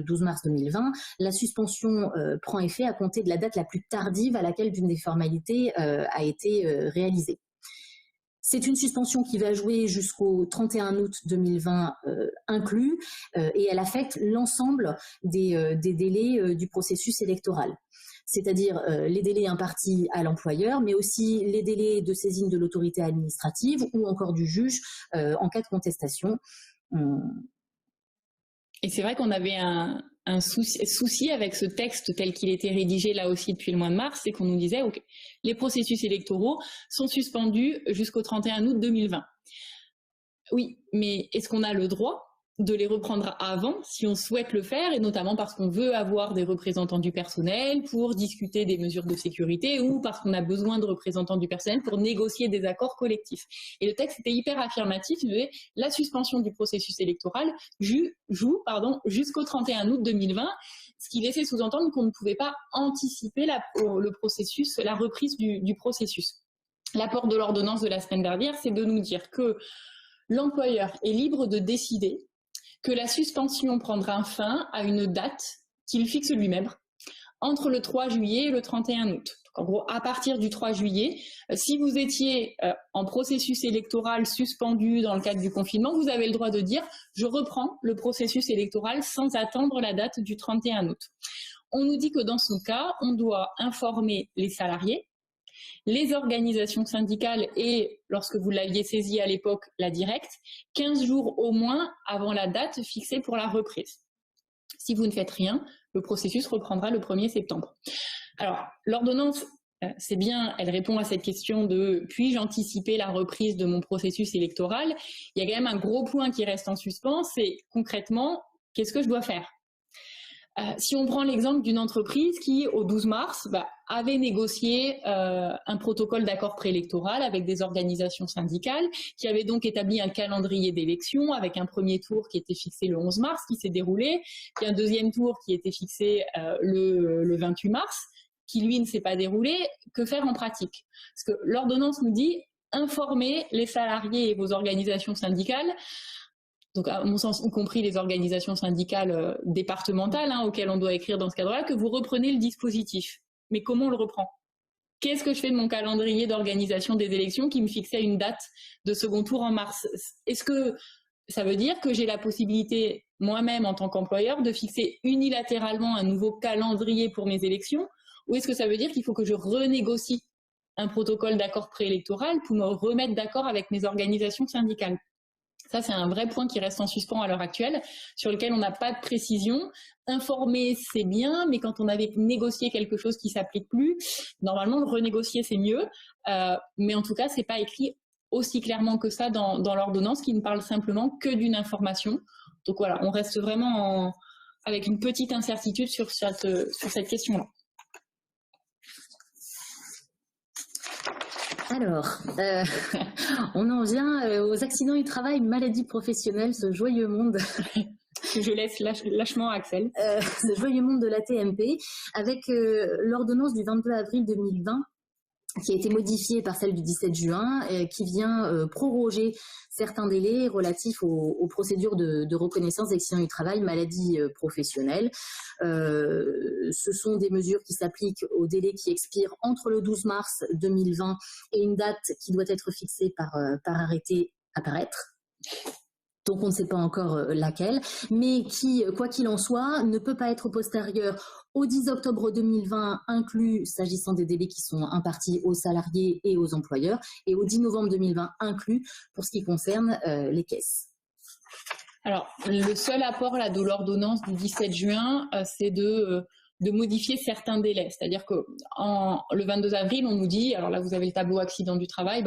12 mars 2020, la suspension prend effet à compter de la date la plus tardive à laquelle l'une des formalités a été réalisée. C'est une suspension qui va jouer jusqu'au 31 août 2020 inclus et elle affecte l'ensemble des délais du processus électoral. C'est-à-dire les délais impartis à l'employeur, mais aussi les délais de saisine de l'autorité administrative ou encore du juge en cas de contestation.
Et c'est vrai qu'on avait un souci avec ce texte tel qu'il était rédigé là aussi depuis le mois de mars, c'est qu'on nous disait ok, les processus électoraux sont suspendus jusqu'au 31 août 2020. Oui, mais est-ce qu'on a le droit de les reprendre avant si on souhaite le faire, et notamment parce qu'on veut avoir des représentants du personnel pour discuter des mesures de sécurité ou parce qu'on a besoin de représentants du personnel pour négocier des accords collectifs. Et le texte était hyper affirmatif, il disait la suspension du processus électoral joue jusqu'au 31 août 2020, ce qui laissait sous-entendre qu'on ne pouvait pas anticiper le processus, la reprise du processus. L'apport de l'ordonnance de la semaine dernière, c'est de nous dire que l'employeur est libre de décider que la suspension prendra fin à une date qu'il fixe lui-même entre le 3 juillet et le 31 août. Donc, en gros, à partir du 3 juillet, si vous étiez en processus électoral suspendu dans le cadre du confinement, vous avez le droit de dire « je reprends le processus électoral sans attendre la date du 31 août ». On nous dit que dans ce cas, on doit informer les salariés, les organisations syndicales et, lorsque vous l'aviez saisi à l'époque, la directe, 15 jours au moins avant la date fixée pour la reprise. Si vous ne faites rien, le processus reprendra le 1er septembre. Alors, l'ordonnance, c'est bien, elle répond à cette question de « puis-je anticiper la reprise de mon processus électoral ?» Il y a quand même un gros point qui reste en suspens, c'est concrètement, qu'est-ce que je dois faire ? Si on prend l'exemple d'une entreprise qui, au 12 mars, avait négocié un protocole d'accord préélectoral avec des organisations syndicales, qui avait donc établi un calendrier d'élections avec un premier tour qui était fixé le 11 mars, qui s'est déroulé, puis un deuxième tour qui était fixé le 28 mars, qui lui ne s'est pas déroulé. Que faire en pratique? Parce que l'ordonnance nous dit informer les salariés et vos organisations syndicales, donc à mon sens, y compris les organisations syndicales départementales auxquelles on doit écrire dans ce cadre-là, que vous reprenez le dispositif. Mais comment on le reprend? Qu'est-ce que je fais de mon calendrier d'organisation des élections qui me fixait une date de second tour en mars? Est-ce que ça veut dire que j'ai la possibilité, moi-même en tant qu'employeur, de fixer unilatéralement un nouveau calendrier pour mes élections? Ou est-ce que ça veut dire qu'il faut que je renégocie un protocole d'accord préélectoral pour me remettre d'accord avec mes organisations syndicales? Ça, c'est un vrai point qui reste en suspens à l'heure actuelle, sur lequel on n'a pas de précision. Informer, c'est bien, mais quand on avait négocié quelque chose qui ne s'applique plus, normalement, le renégocier, c'est mieux. Mais en tout cas, ce n'est pas écrit aussi clairement que ça dans l'ordonnance, qui ne parle simplement que d'une information. Donc voilà, on reste vraiment avec une petite incertitude sur cette question-là.
Alors, on en vient aux accidents du travail, maladies professionnelles, ce joyeux monde.
Je laisse lâchement à Axel.
Ce joyeux monde de la TMP, avec l'ordonnance du 22 avril 2020, qui a été modifiée par celle du 17 juin, qui vient proroger certains délais relatifs aux procédures de reconnaissance d'accidents du travail, maladies professionnelles. Ce sont des mesures qui s'appliquent au délai qui expire entre le 12 mars 2020 et une date qui doit être fixée par arrêté à paraître. Donc on ne sait pas encore laquelle, mais qui, quoi qu'il en soit, ne peut pas être postérieure au 10 octobre 2020 inclus, s'agissant des délais qui sont impartis aux salariés et aux employeurs, et au 10 novembre 2020 inclus pour ce qui concerne les caisses.
Alors, le seul apport là, de l'ordonnance du 17 juin, c'est de modifier certains délais. C'est-à-dire que le 22 avril, on nous dit, alors là vous avez le tableau accident du travail,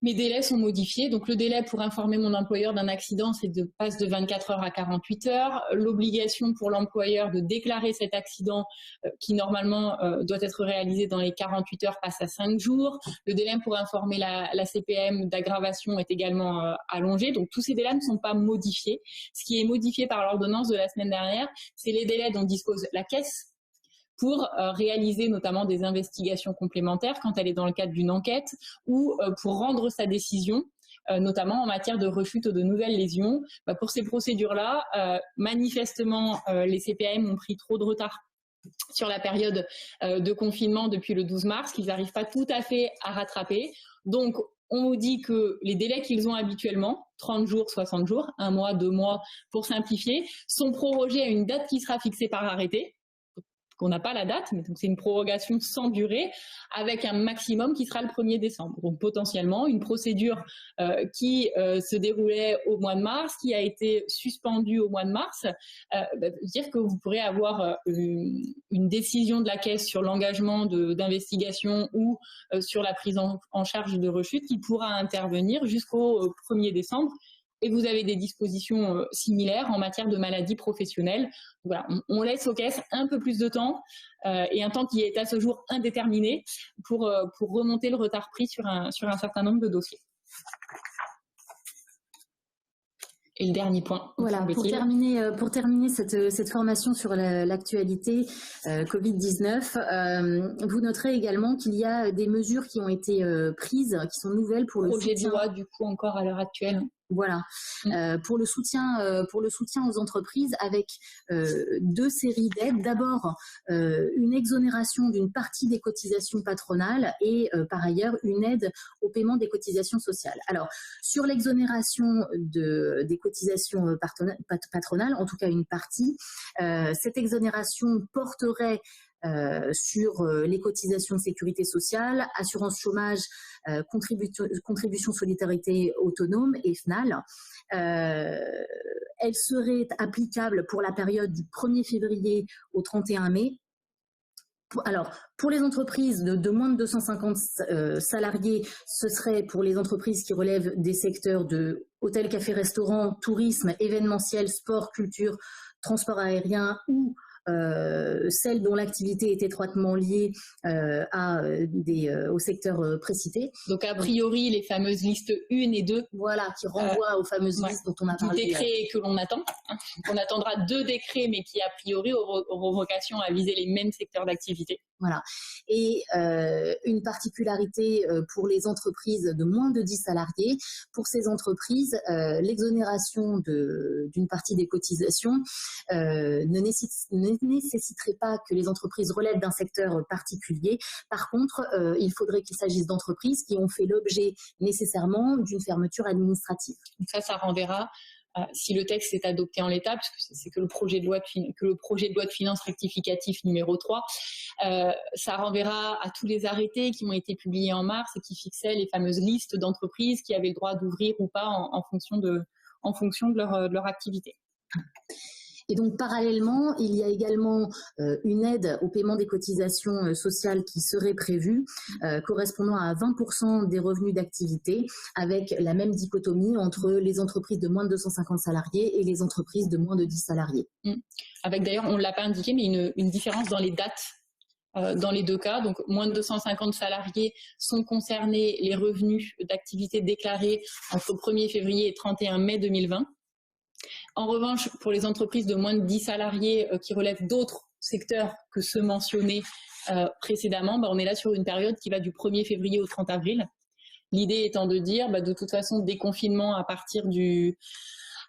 mes délais sont modifiés. Donc le délai pour informer mon employeur d'un accident, passe de 24 heures à 48 heures. L'obligation pour l'employeur de déclarer cet accident, qui normalement doit être réalisé dans les 48 heures, passe à 5 jours. Le délai pour informer la CPM d'aggravation est également allongé. Donc tous ces délais ne sont pas modifiés. Ce qui est modifié par l'ordonnance de la semaine dernière, c'est les délais dont dispose la caisse pour réaliser notamment des investigations complémentaires quand elle est dans le cadre d'une enquête ou pour rendre sa décision, notamment en matière de rechute ou de nouvelles lésions. Pour ces procédures-là, manifestement, les CPAM ont pris trop de retard sur la période de confinement depuis le 12 mars, qu'ils n'arrivent pas tout à fait à rattraper. Donc, on nous dit que les délais qu'ils ont habituellement, 30 jours, 60 jours, 1 mois, 2 mois, pour simplifier, sont prorogés à une date qui sera fixée par arrêté. qu'on n'a pas la date, mais donc c'est une prorogation sans durée avec un maximum qui sera le 1er décembre. Donc potentiellement une procédure qui se déroulait au mois de mars, qui a été suspendue au mois de mars, veut dire que vous pourrez avoir une décision de la Caisse sur l'engagement d'investigation ou sur la prise en charge de rechute qui pourra intervenir jusqu'au 1er décembre. Et vous avez des dispositions similaires en matière de maladies professionnelles. Voilà, on laisse aux caisses un peu plus de temps et un temps qui est à ce jour indéterminé pour remonter le retard pris sur un certain nombre de dossiers. Et le dernier point.
Voilà, pour terminer cette formation sur l'actualité Covid-19, vous noterez également qu'il y a des mesures qui ont été prises, qui sont nouvelles pour le
projet de loi, du coup, encore à l'heure actuelle.
Voilà, pour le soutien aux entreprises avec 2 séries d'aides. D'abord, une exonération d'une partie des cotisations patronales et par ailleurs une aide au paiement des cotisations sociales. Alors, sur l'exonération des cotisations patronales, en tout cas une partie, cette exonération porterait sur les cotisations de sécurité sociale, assurance chômage, contribution solidarité autonome et FNAL. Elle serait applicable pour la période du 1er février au 31 mai. Alors, pour les entreprises de moins de 250 salariés, ce serait pour les entreprises qui relèvent des secteurs de hôtel, café, restaurant, tourisme, événementiel, sport, culture, transport aérien ou celles dont l'activité est étroitement liée au secteur précité.
Donc a priori les fameuses listes 1 et 2.
Voilà, qui renvoient aux fameuses listes dont on a parlé.
Du décret que l'on attend. On attendra 2 décrets, mais qui a priori auront vocation à viser les mêmes secteurs d'activité.
Voilà. Et une particularité pour les entreprises de moins de 10 salariés, pour ces entreprises, l'exonération d'une partie des cotisations ne nécessiterait pas que les entreprises relèvent d'un secteur particulier. Par contre, il faudrait qu'il s'agisse d'entreprises qui ont fait l'objet nécessairement d'une fermeture administrative.
Ça renverra. Si le texte est adopté en l'état, puisque c'est que le projet de loi de finances rectificatif numéro 3, ça renverra à tous les arrêtés qui ont été publiés en mars et qui fixaient les fameuses listes d'entreprises qui avaient le droit d'ouvrir ou pas en fonction de leur activité.
Et donc, parallèlement, il y a également une aide au paiement des cotisations sociales qui serait prévue, correspondant à 20% des revenus d'activité, avec la même dichotomie entre les entreprises de moins de 250 salariés et les entreprises de moins de 10 salariés.
Avec d'ailleurs, on ne l'a pas indiqué, mais une différence dans les dates. Dans les 2 cas, donc moins de 250 salariés sont concernés les revenus d'activité déclarés entre 1er février et 31 mai 2020. En revanche, pour les entreprises de moins de 10 salariés qui relèvent d'autres secteurs que ceux mentionnés précédemment, on est là sur une période qui va du 1er février au 30 avril. L'idée étant de dire, de toute façon, déconfinement à partir du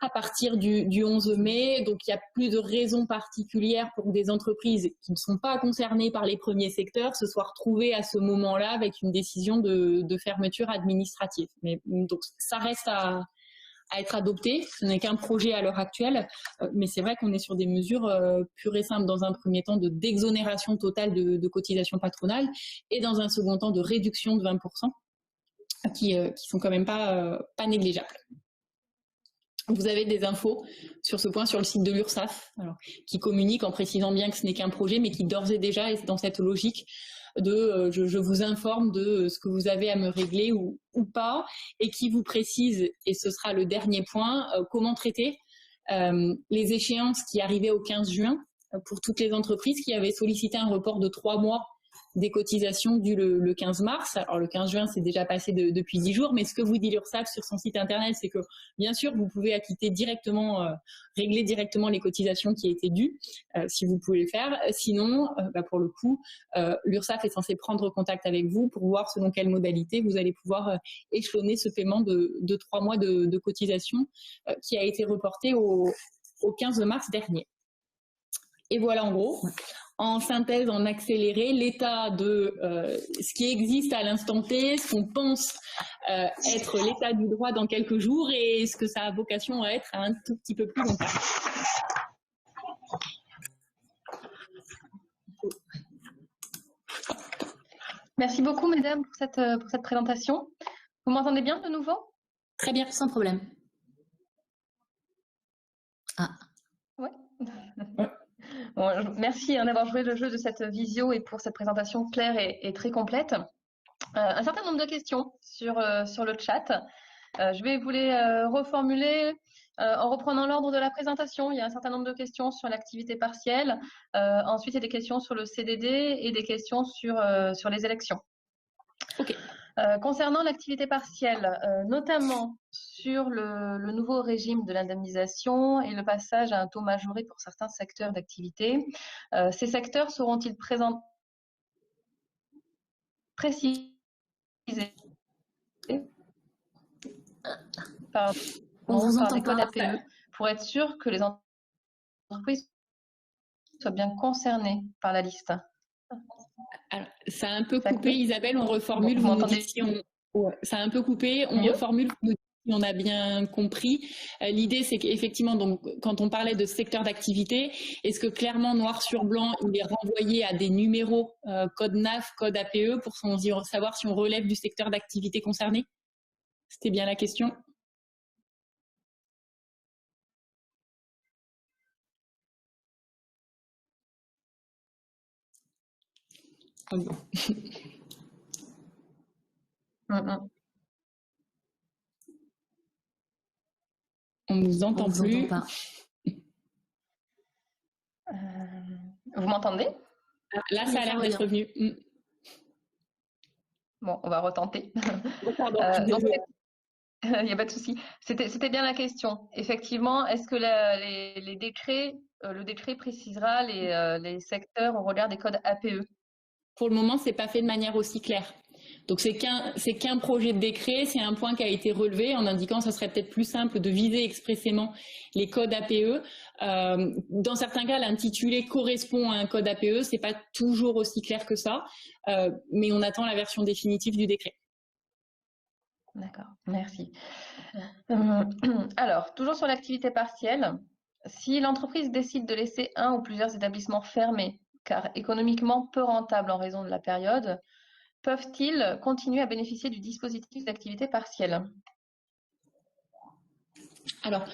11 mai. Donc, il n'y a plus de raison particulière pour que des entreprises qui ne sont pas concernées par les premiers secteurs se soient retrouvées à ce moment-là avec une décision de fermeture administrative. Mais donc, ça reste à être adopté. Ce n'est qu'un projet à l'heure actuelle, mais c'est vrai qu'on est sur des mesures pures et simples dans un premier temps d'exonération totale de cotisations patronales et dans un second temps de réduction de 20% qui sont quand même pas négligeables. Vous avez des infos sur ce point sur le site de l'URSSAF, qui communique en précisant bien que ce n'est qu'un projet, mais qui d'ores et déjà est dans cette logique de je vous informe de ce que vous avez à me régler ou pas, et qui vous précise, et ce sera le dernier point, comment traiter les échéances qui arrivaient au 15 juin pour toutes les entreprises qui avaient sollicité un report de 3 mois des cotisations dues le 15 mars. Alors le 15 juin, c'est déjà passé depuis 10 jours, mais ce que vous dit l'URSSAF sur son site internet, c'est que bien sûr, vous pouvez acquitter directement, régler directement les cotisations qui étaient dues, si vous pouvez le faire. Sinon, pour le coup, l'URSSAF est censé prendre contact avec vous pour voir selon quelle modalité vous allez pouvoir échelonner ce paiement de 3 mois de cotisation qui a été reporté au 15 mars dernier. Et voilà en gros. En synthèse, en accéléré, l'état de ce qui existe à l'instant T, ce qu'on pense être l'état du droit dans quelques jours et ce que ça a vocation à être à un tout petit peu plus long terme.
Merci beaucoup, mesdames, pour cette présentation. Vous m'entendez bien de nouveau?
Très bien, sans problème.
Ah. Oui. Bon, merci d'avoir joué le jeu de cette visio et pour cette présentation claire et très complète. Un certain nombre de questions sur le chat. Je vais vous les reformuler en reprenant l'ordre de la présentation. Il y a un certain nombre de questions sur l'activité partielle. Ensuite, il y a des questions sur le CDD et des questions sur les élections.
Ok.
Concernant l'activité partielle, notamment sur le nouveau régime de l'indemnisation et le passage à un taux majoré pour certains secteurs d'activité, ces secteurs seront-ils précisés par des codes APE pour être sûr que les entreprises soient bien concernées par la liste?
Alors, ça a un peu coupé, Isabelle, on reformule. Vous m'entendez? Ça a un peu coupé, on reformule. On a bien compris. L'idée, c'est qu'effectivement, donc, quand on parlait de secteur d'activité, est-ce que clairement, noir sur blanc, il est renvoyé à des numéros, code NAF, code APE, pour savoir si on relève du secteur d'activité concerné? C'était bien la question. Ah bon. On ne vous entend plus.
Pas.
Vous m'entendez?
Là, ça a l'air d'être revenu.
Bon, on va retenter.
Oh, pardon.
Il n'y a pas de souci. C'était bien la question. Effectivement, est-ce que les décrets, le décret précisera les secteurs au regard des codes APE?
Pour le moment, c'est pas fait de manière aussi claire. Donc c'est qu'un projet de décret, c'est un point qui a été relevé en indiquant que ça serait peut-être plus simple de viser expressément les codes APE. Dans certains cas, l'intitulé correspond à un code APE, c'est pas toujours aussi clair que ça, mais on attend la version définitive du décret.
D'accord, merci. Alors, toujours sur l'activité partielle, si l'entreprise décide de laisser un ou plusieurs établissements fermés, car économiquement peu rentables en raison de la période, peuvent-ils continuer à bénéficier du dispositif d'activité partielle?
Alors,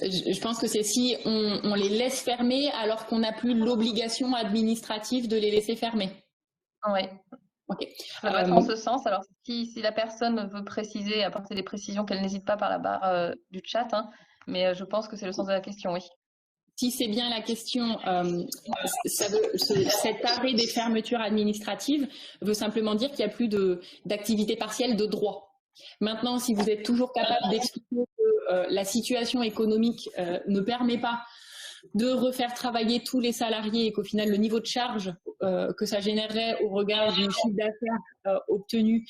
je pense que c'est si on les laisse fermer alors qu'on n'a plus l'obligation administrative de les laisser fermer.
Oui.
Okay.
Ça doit être en ce sens. Alors, si la personne veut préciser, apporter des précisions, qu'elle n'hésite pas par la barre du chat, hein, mais je pense que c'est le sens de la question, oui.
Si c'est bien la question, cet arrêt des fermetures administratives veut simplement dire qu'il n'y a plus d'activité partielle de droit. Maintenant, si vous êtes toujours capable d'expliquer que la situation économique ne permet pas de refaire travailler tous les salariés et qu'au final, le niveau de charge que ça générerait au regard du chiffre d'affaires obtenu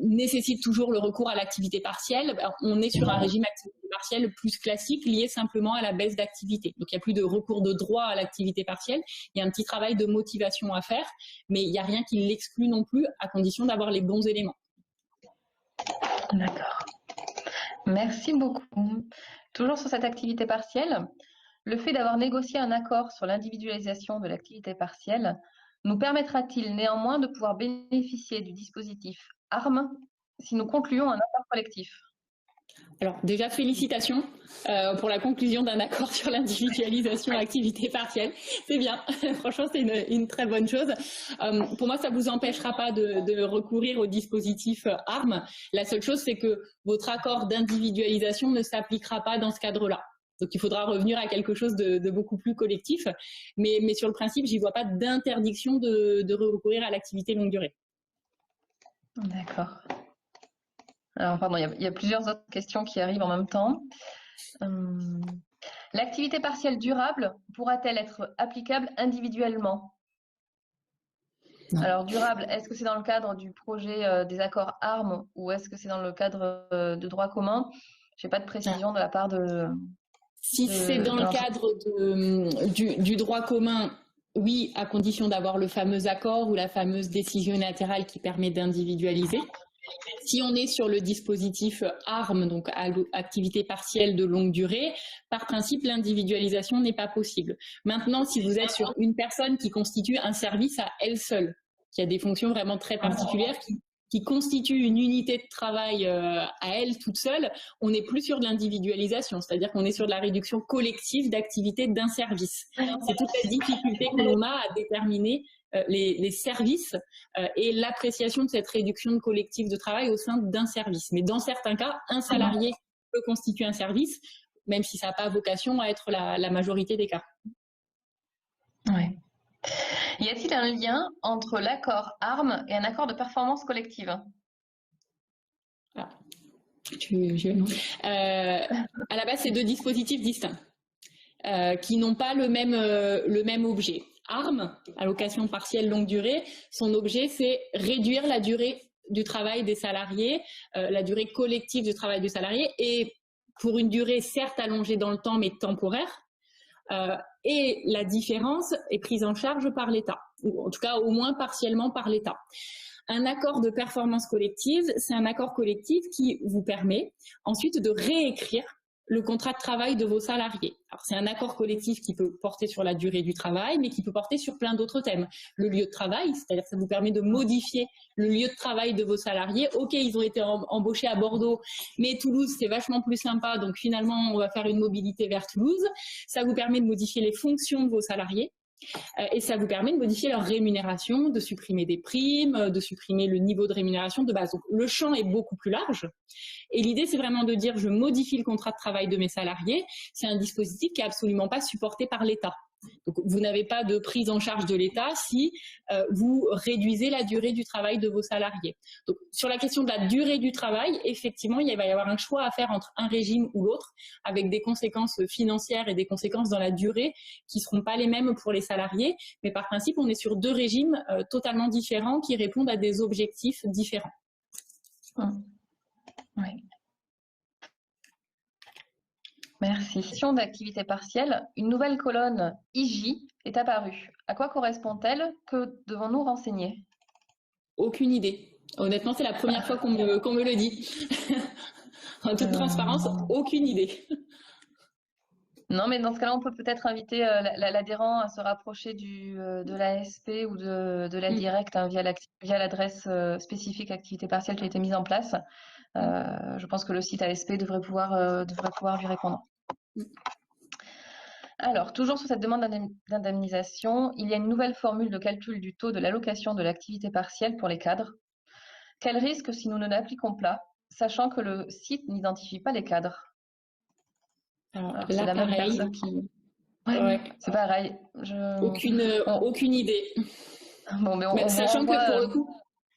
nécessite toujours le recours à l'activité partielle, on est sur un régime activité partielle plus classique lié simplement à la baisse d'activité. Donc, il n'y a plus de recours de droit à l'activité partielle. Il y a un petit travail de motivation à faire, mais il n'y a rien qui l'exclut non plus à condition d'avoir les bons éléments.
D'accord. Merci beaucoup. Toujours sur cette activité partielle, le fait d'avoir négocié un accord sur l'individualisation de l'activité partielle nous permettra-t-il néanmoins de pouvoir bénéficier du dispositif ARM si nous concluons un accord collectif?
Alors déjà, félicitations pour la conclusion d'un accord sur l'individualisation activité partielle. C'est bien, franchement, c'est une très bonne chose. Pour moi, ça ne vous empêchera pas de recourir au dispositif ARM. La seule chose, c'est que votre accord d'individualisation ne s'appliquera pas dans ce cadre-là. Donc, il faudra revenir à quelque chose de beaucoup plus collectif. Mais sur le principe, j'y vois pas d'interdiction de recourir à l'activité longue durée.
D'accord. Alors, pardon, il y a plusieurs autres questions qui arrivent en même temps. L'activité partielle durable pourra-t-elle être applicable individuellement? Non. Alors, durable, est-ce que c'est dans le cadre du projet des accords ARM ou est-ce que c'est dans le cadre de droit commun? Je n'ai pas de précision de la part de...
Si c'est dans le cadre du droit commun, oui, à condition d'avoir le fameux accord ou la fameuse décision unilatérale qui permet d'individualiser. Si on est sur le dispositif ARM, donc activité partielle de longue durée, par principe, l'individualisation n'est pas possible. Maintenant, si vous êtes sur une personne qui constitue un service à elle seule, qui a des fonctions vraiment très particulières qui constituent une unité de travail à elle toute seule, on n'est plus sur de l'individualisation, c'est-à-dire qu'on est sur de la réduction collective d'activités d'un service. C'est toute la difficulté que l'on a à déterminer les services et l'appréciation de cette réduction de collectif de travail au sein d'un service. Mais dans certains cas, un salarié peut constituer un service, même si ça n'a pas vocation à être la majorité des cas.
Ouais. Y a-t-il un lien entre l'accord ARM et un accord de performance collective?
À la base, c'est deux dispositifs distincts qui n'ont pas le même objet. ARM, allocation partielle longue durée, son objet, c'est réduire la durée du travail des salariés, la durée collective du travail du salarié, et pour une durée certes allongée dans le temps, mais temporaire. Et la différence est prise en charge par l'État, ou en tout cas au moins partiellement par l'État. Un accord de performance collective, c'est un accord collectif qui vous permet ensuite de réécrire le contrat de travail de vos salariés. Alors, c'est un accord collectif qui peut porter sur la durée du travail, mais qui peut porter sur plein d'autres thèmes. Le lieu de travail, c'est-à-dire que ça vous permet de modifier le lieu de travail de vos salariés. Ok, ils ont été embauchés à Bordeaux, mais Toulouse, c'est vachement plus sympa, donc finalement, on va faire une mobilité vers Toulouse. Ça vous permet de modifier les fonctions de vos salariés. Et ça vous permet de modifier leur rémunération, de supprimer des primes, de supprimer le niveau de rémunération de base. Donc, le champ est beaucoup plus large. Et l'idée, c'est vraiment de dire, je modifie le contrat de travail de mes salariés. C'est un dispositif qui n'est absolument pas supporté par l'État. Donc, vous n'avez pas de prise en charge de l'État si vous réduisez la durée du travail de vos salariés. Donc, sur la question de la durée du travail, effectivement, il va y avoir un choix à faire entre un régime ou l'autre, avec des conséquences financières et des conséquences dans la durée qui ne seront pas les mêmes pour les salariés. Mais par principe, on est sur deux régimes totalement différents qui répondent à des objectifs différents.
Oui. Merci. Question d'activité partielle. Une nouvelle colonne IJ est apparue. À quoi correspond-elle? Que devons-nous renseigner?
Aucune idée. Honnêtement, c'est la première fois qu'on me le dit. En toute transparence, aucune idée.
Non, mais dans ce cas-là, on peut peut-être inviter l'adhérent à se rapprocher de l'ASP ou de l'aide directe via l'adresse spécifique activité partielle qui a été mise en place. Je pense que le site ASP devrait pouvoir lui répondre. Alors, toujours sur cette demande d'indemnisation, il y a une nouvelle formule de calcul du taux de l'allocation de l'activité partielle pour les cadres. Quel risque si nous ne l'appliquons pas, sachant que le site n'identifie pas les cadres?
Alors là, la même personne qui...
Ouais. C'est pareil.
Aucune idée.
Bon, mais
sachant que pour le coup,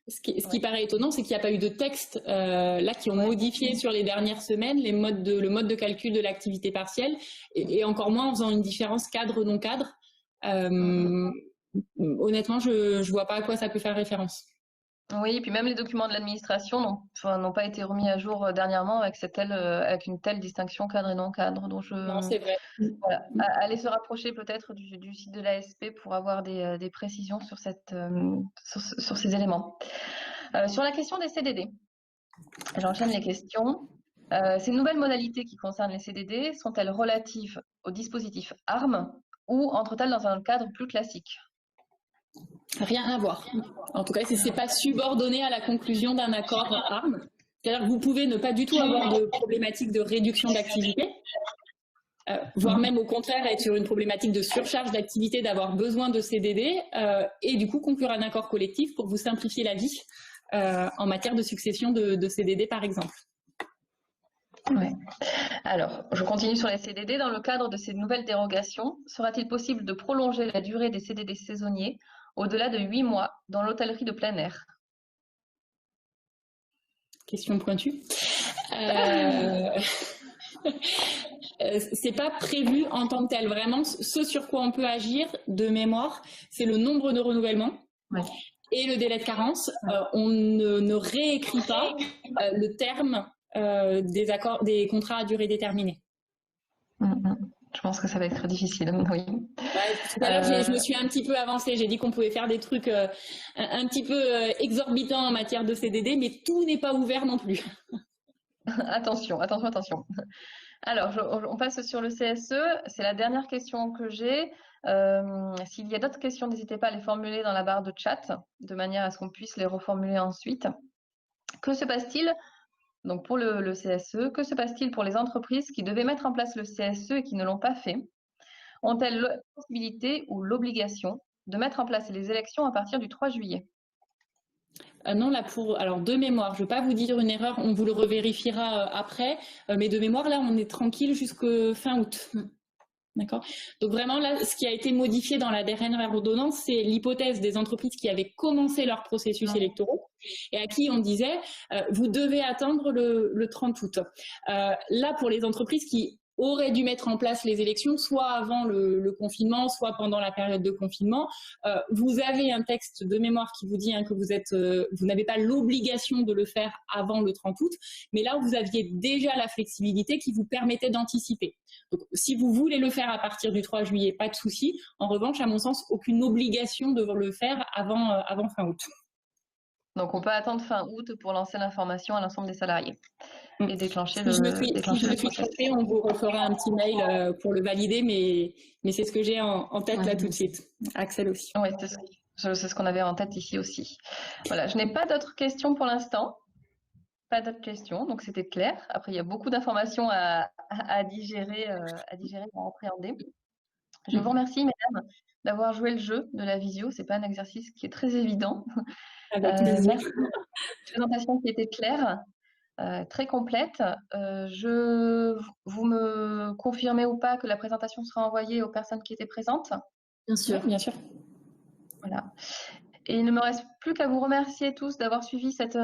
ce qui paraît étonnant, c'est qu'il n'y a pas eu de texte là qui ont modifié sur les dernières semaines le mode de calcul de l'activité partielle et encore moins en faisant une différence cadre-non cadre. Honnêtement, je ne vois pas à quoi ça peut faire référence.
Oui, et puis même les documents de l'administration n'ont pas été remis à jour dernièrement avec une telle distinction cadre et non cadre. Donc
non, c'est vrai.
Voilà. Allez se rapprocher peut-être du site de l'ASP pour avoir des précisions sur ces éléments. Sur la question des CDD, j'enchaîne les questions. Ces nouvelles modalités qui concernent les CDD sont-elles relatives au dispositif ARM ou entrent-elles dans un cadre plus classique?
Rien à voir. En tout cas, ce n'est pas subordonné à la conclusion d'un accord ARM. C'est-à-dire que vous pouvez ne pas du tout avoir de problématique de réduction d'activité, voire même au contraire être sur une problématique de surcharge d'activité, d'avoir besoin de CDD, et du coup conclure un accord collectif pour vous simplifier la vie en matière de succession de CDD, par exemple.
Ouais. Alors, je continue sur les CDD. Dans le cadre de ces nouvelles dérogations, sera-t-il possible de prolonger la durée des CDD saisonniers au-delà de 8 mois dans l'hôtellerie de plein air?
Question pointue. C'est pas prévu en tant que tel. Vraiment, ce sur quoi on peut agir de mémoire, c'est le nombre de renouvellements et le délai de carence. On ne réécrit pas le terme des contrats à durée déterminée.
Je pense que ça va être difficile, oui.
Tout à l'heure, je me suis un petit peu avancée. J'ai dit qu'on pouvait faire des trucs un petit peu exorbitants en matière de CDD, mais tout n'est pas ouvert non plus.
Attention. Alors, on passe sur le CSE. C'est la dernière question que j'ai. S'il y a d'autres questions, n'hésitez pas à les formuler dans la barre de chat, de manière à ce qu'on puisse les reformuler ensuite. Que se passe-t-il donc pour le CSE? Que se passe-t-il pour les entreprises qui devaient mettre en place le CSE et qui ne l'ont pas fait? Ont-elles la possibilité ou l'obligation de mettre en place les élections à partir du 3 juillet?
Non, là, alors de mémoire, je ne vais pas vous dire une erreur, on vous le revérifiera après, mais de mémoire, là, on est tranquille jusqu'à fin août. D'accord. Donc vraiment, là, ce qui a été modifié dans la dernière ordonnance, c'est l'hypothèse des entreprises qui avaient commencé leur processus électoraux et à qui on disait, vous devez attendre le 30 août. Là, pour les entreprises qui auraient dû mettre en place les élections, soit avant le confinement, soit pendant la période de confinement. Vous avez un texte de mémoire qui vous dit que vous n'avez pas l'obligation de le faire avant le 30 août, mais là, vous aviez déjà la flexibilité qui vous permettait d'anticiper. Donc, si vous voulez le faire à partir du 3 juillet, pas de souci. En revanche, à mon sens, aucune obligation de le faire avant fin août.
Donc, on peut attendre fin août pour lancer l'information à l'ensemble des salariés et déclencher le
Si je me suis trompée, on vous refera un petit mail pour le valider, mais c'est ce que j'ai en tête là tout de suite. Axel aussi.
Oui, c'est ce qu'on avait en tête ici aussi. Voilà, je n'ai pas d'autres questions pour l'instant. Pas d'autres questions, donc c'était clair. Après, il y a beaucoup d'informations à digérer, à appréhender. Je vous remercie, mesdames, d'avoir joué le jeu de la visio. C'est pas un exercice qui est très évident.
Avec plaisir.
Merci pour une présentation qui était claire, très complète. Vous me confirmez ou pas que la présentation sera envoyée aux personnes qui étaient présentes?
Bien sûr.
Oui, bien sûr.
Voilà. Et il ne me reste plus qu'à vous remercier tous d'avoir suivi cette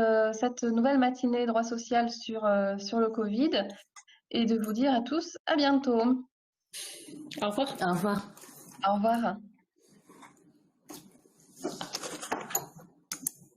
nouvelle matinée droit social sur le Covid et de vous dire à tous à bientôt.
Au revoir.
Au revoir.
Au revoir.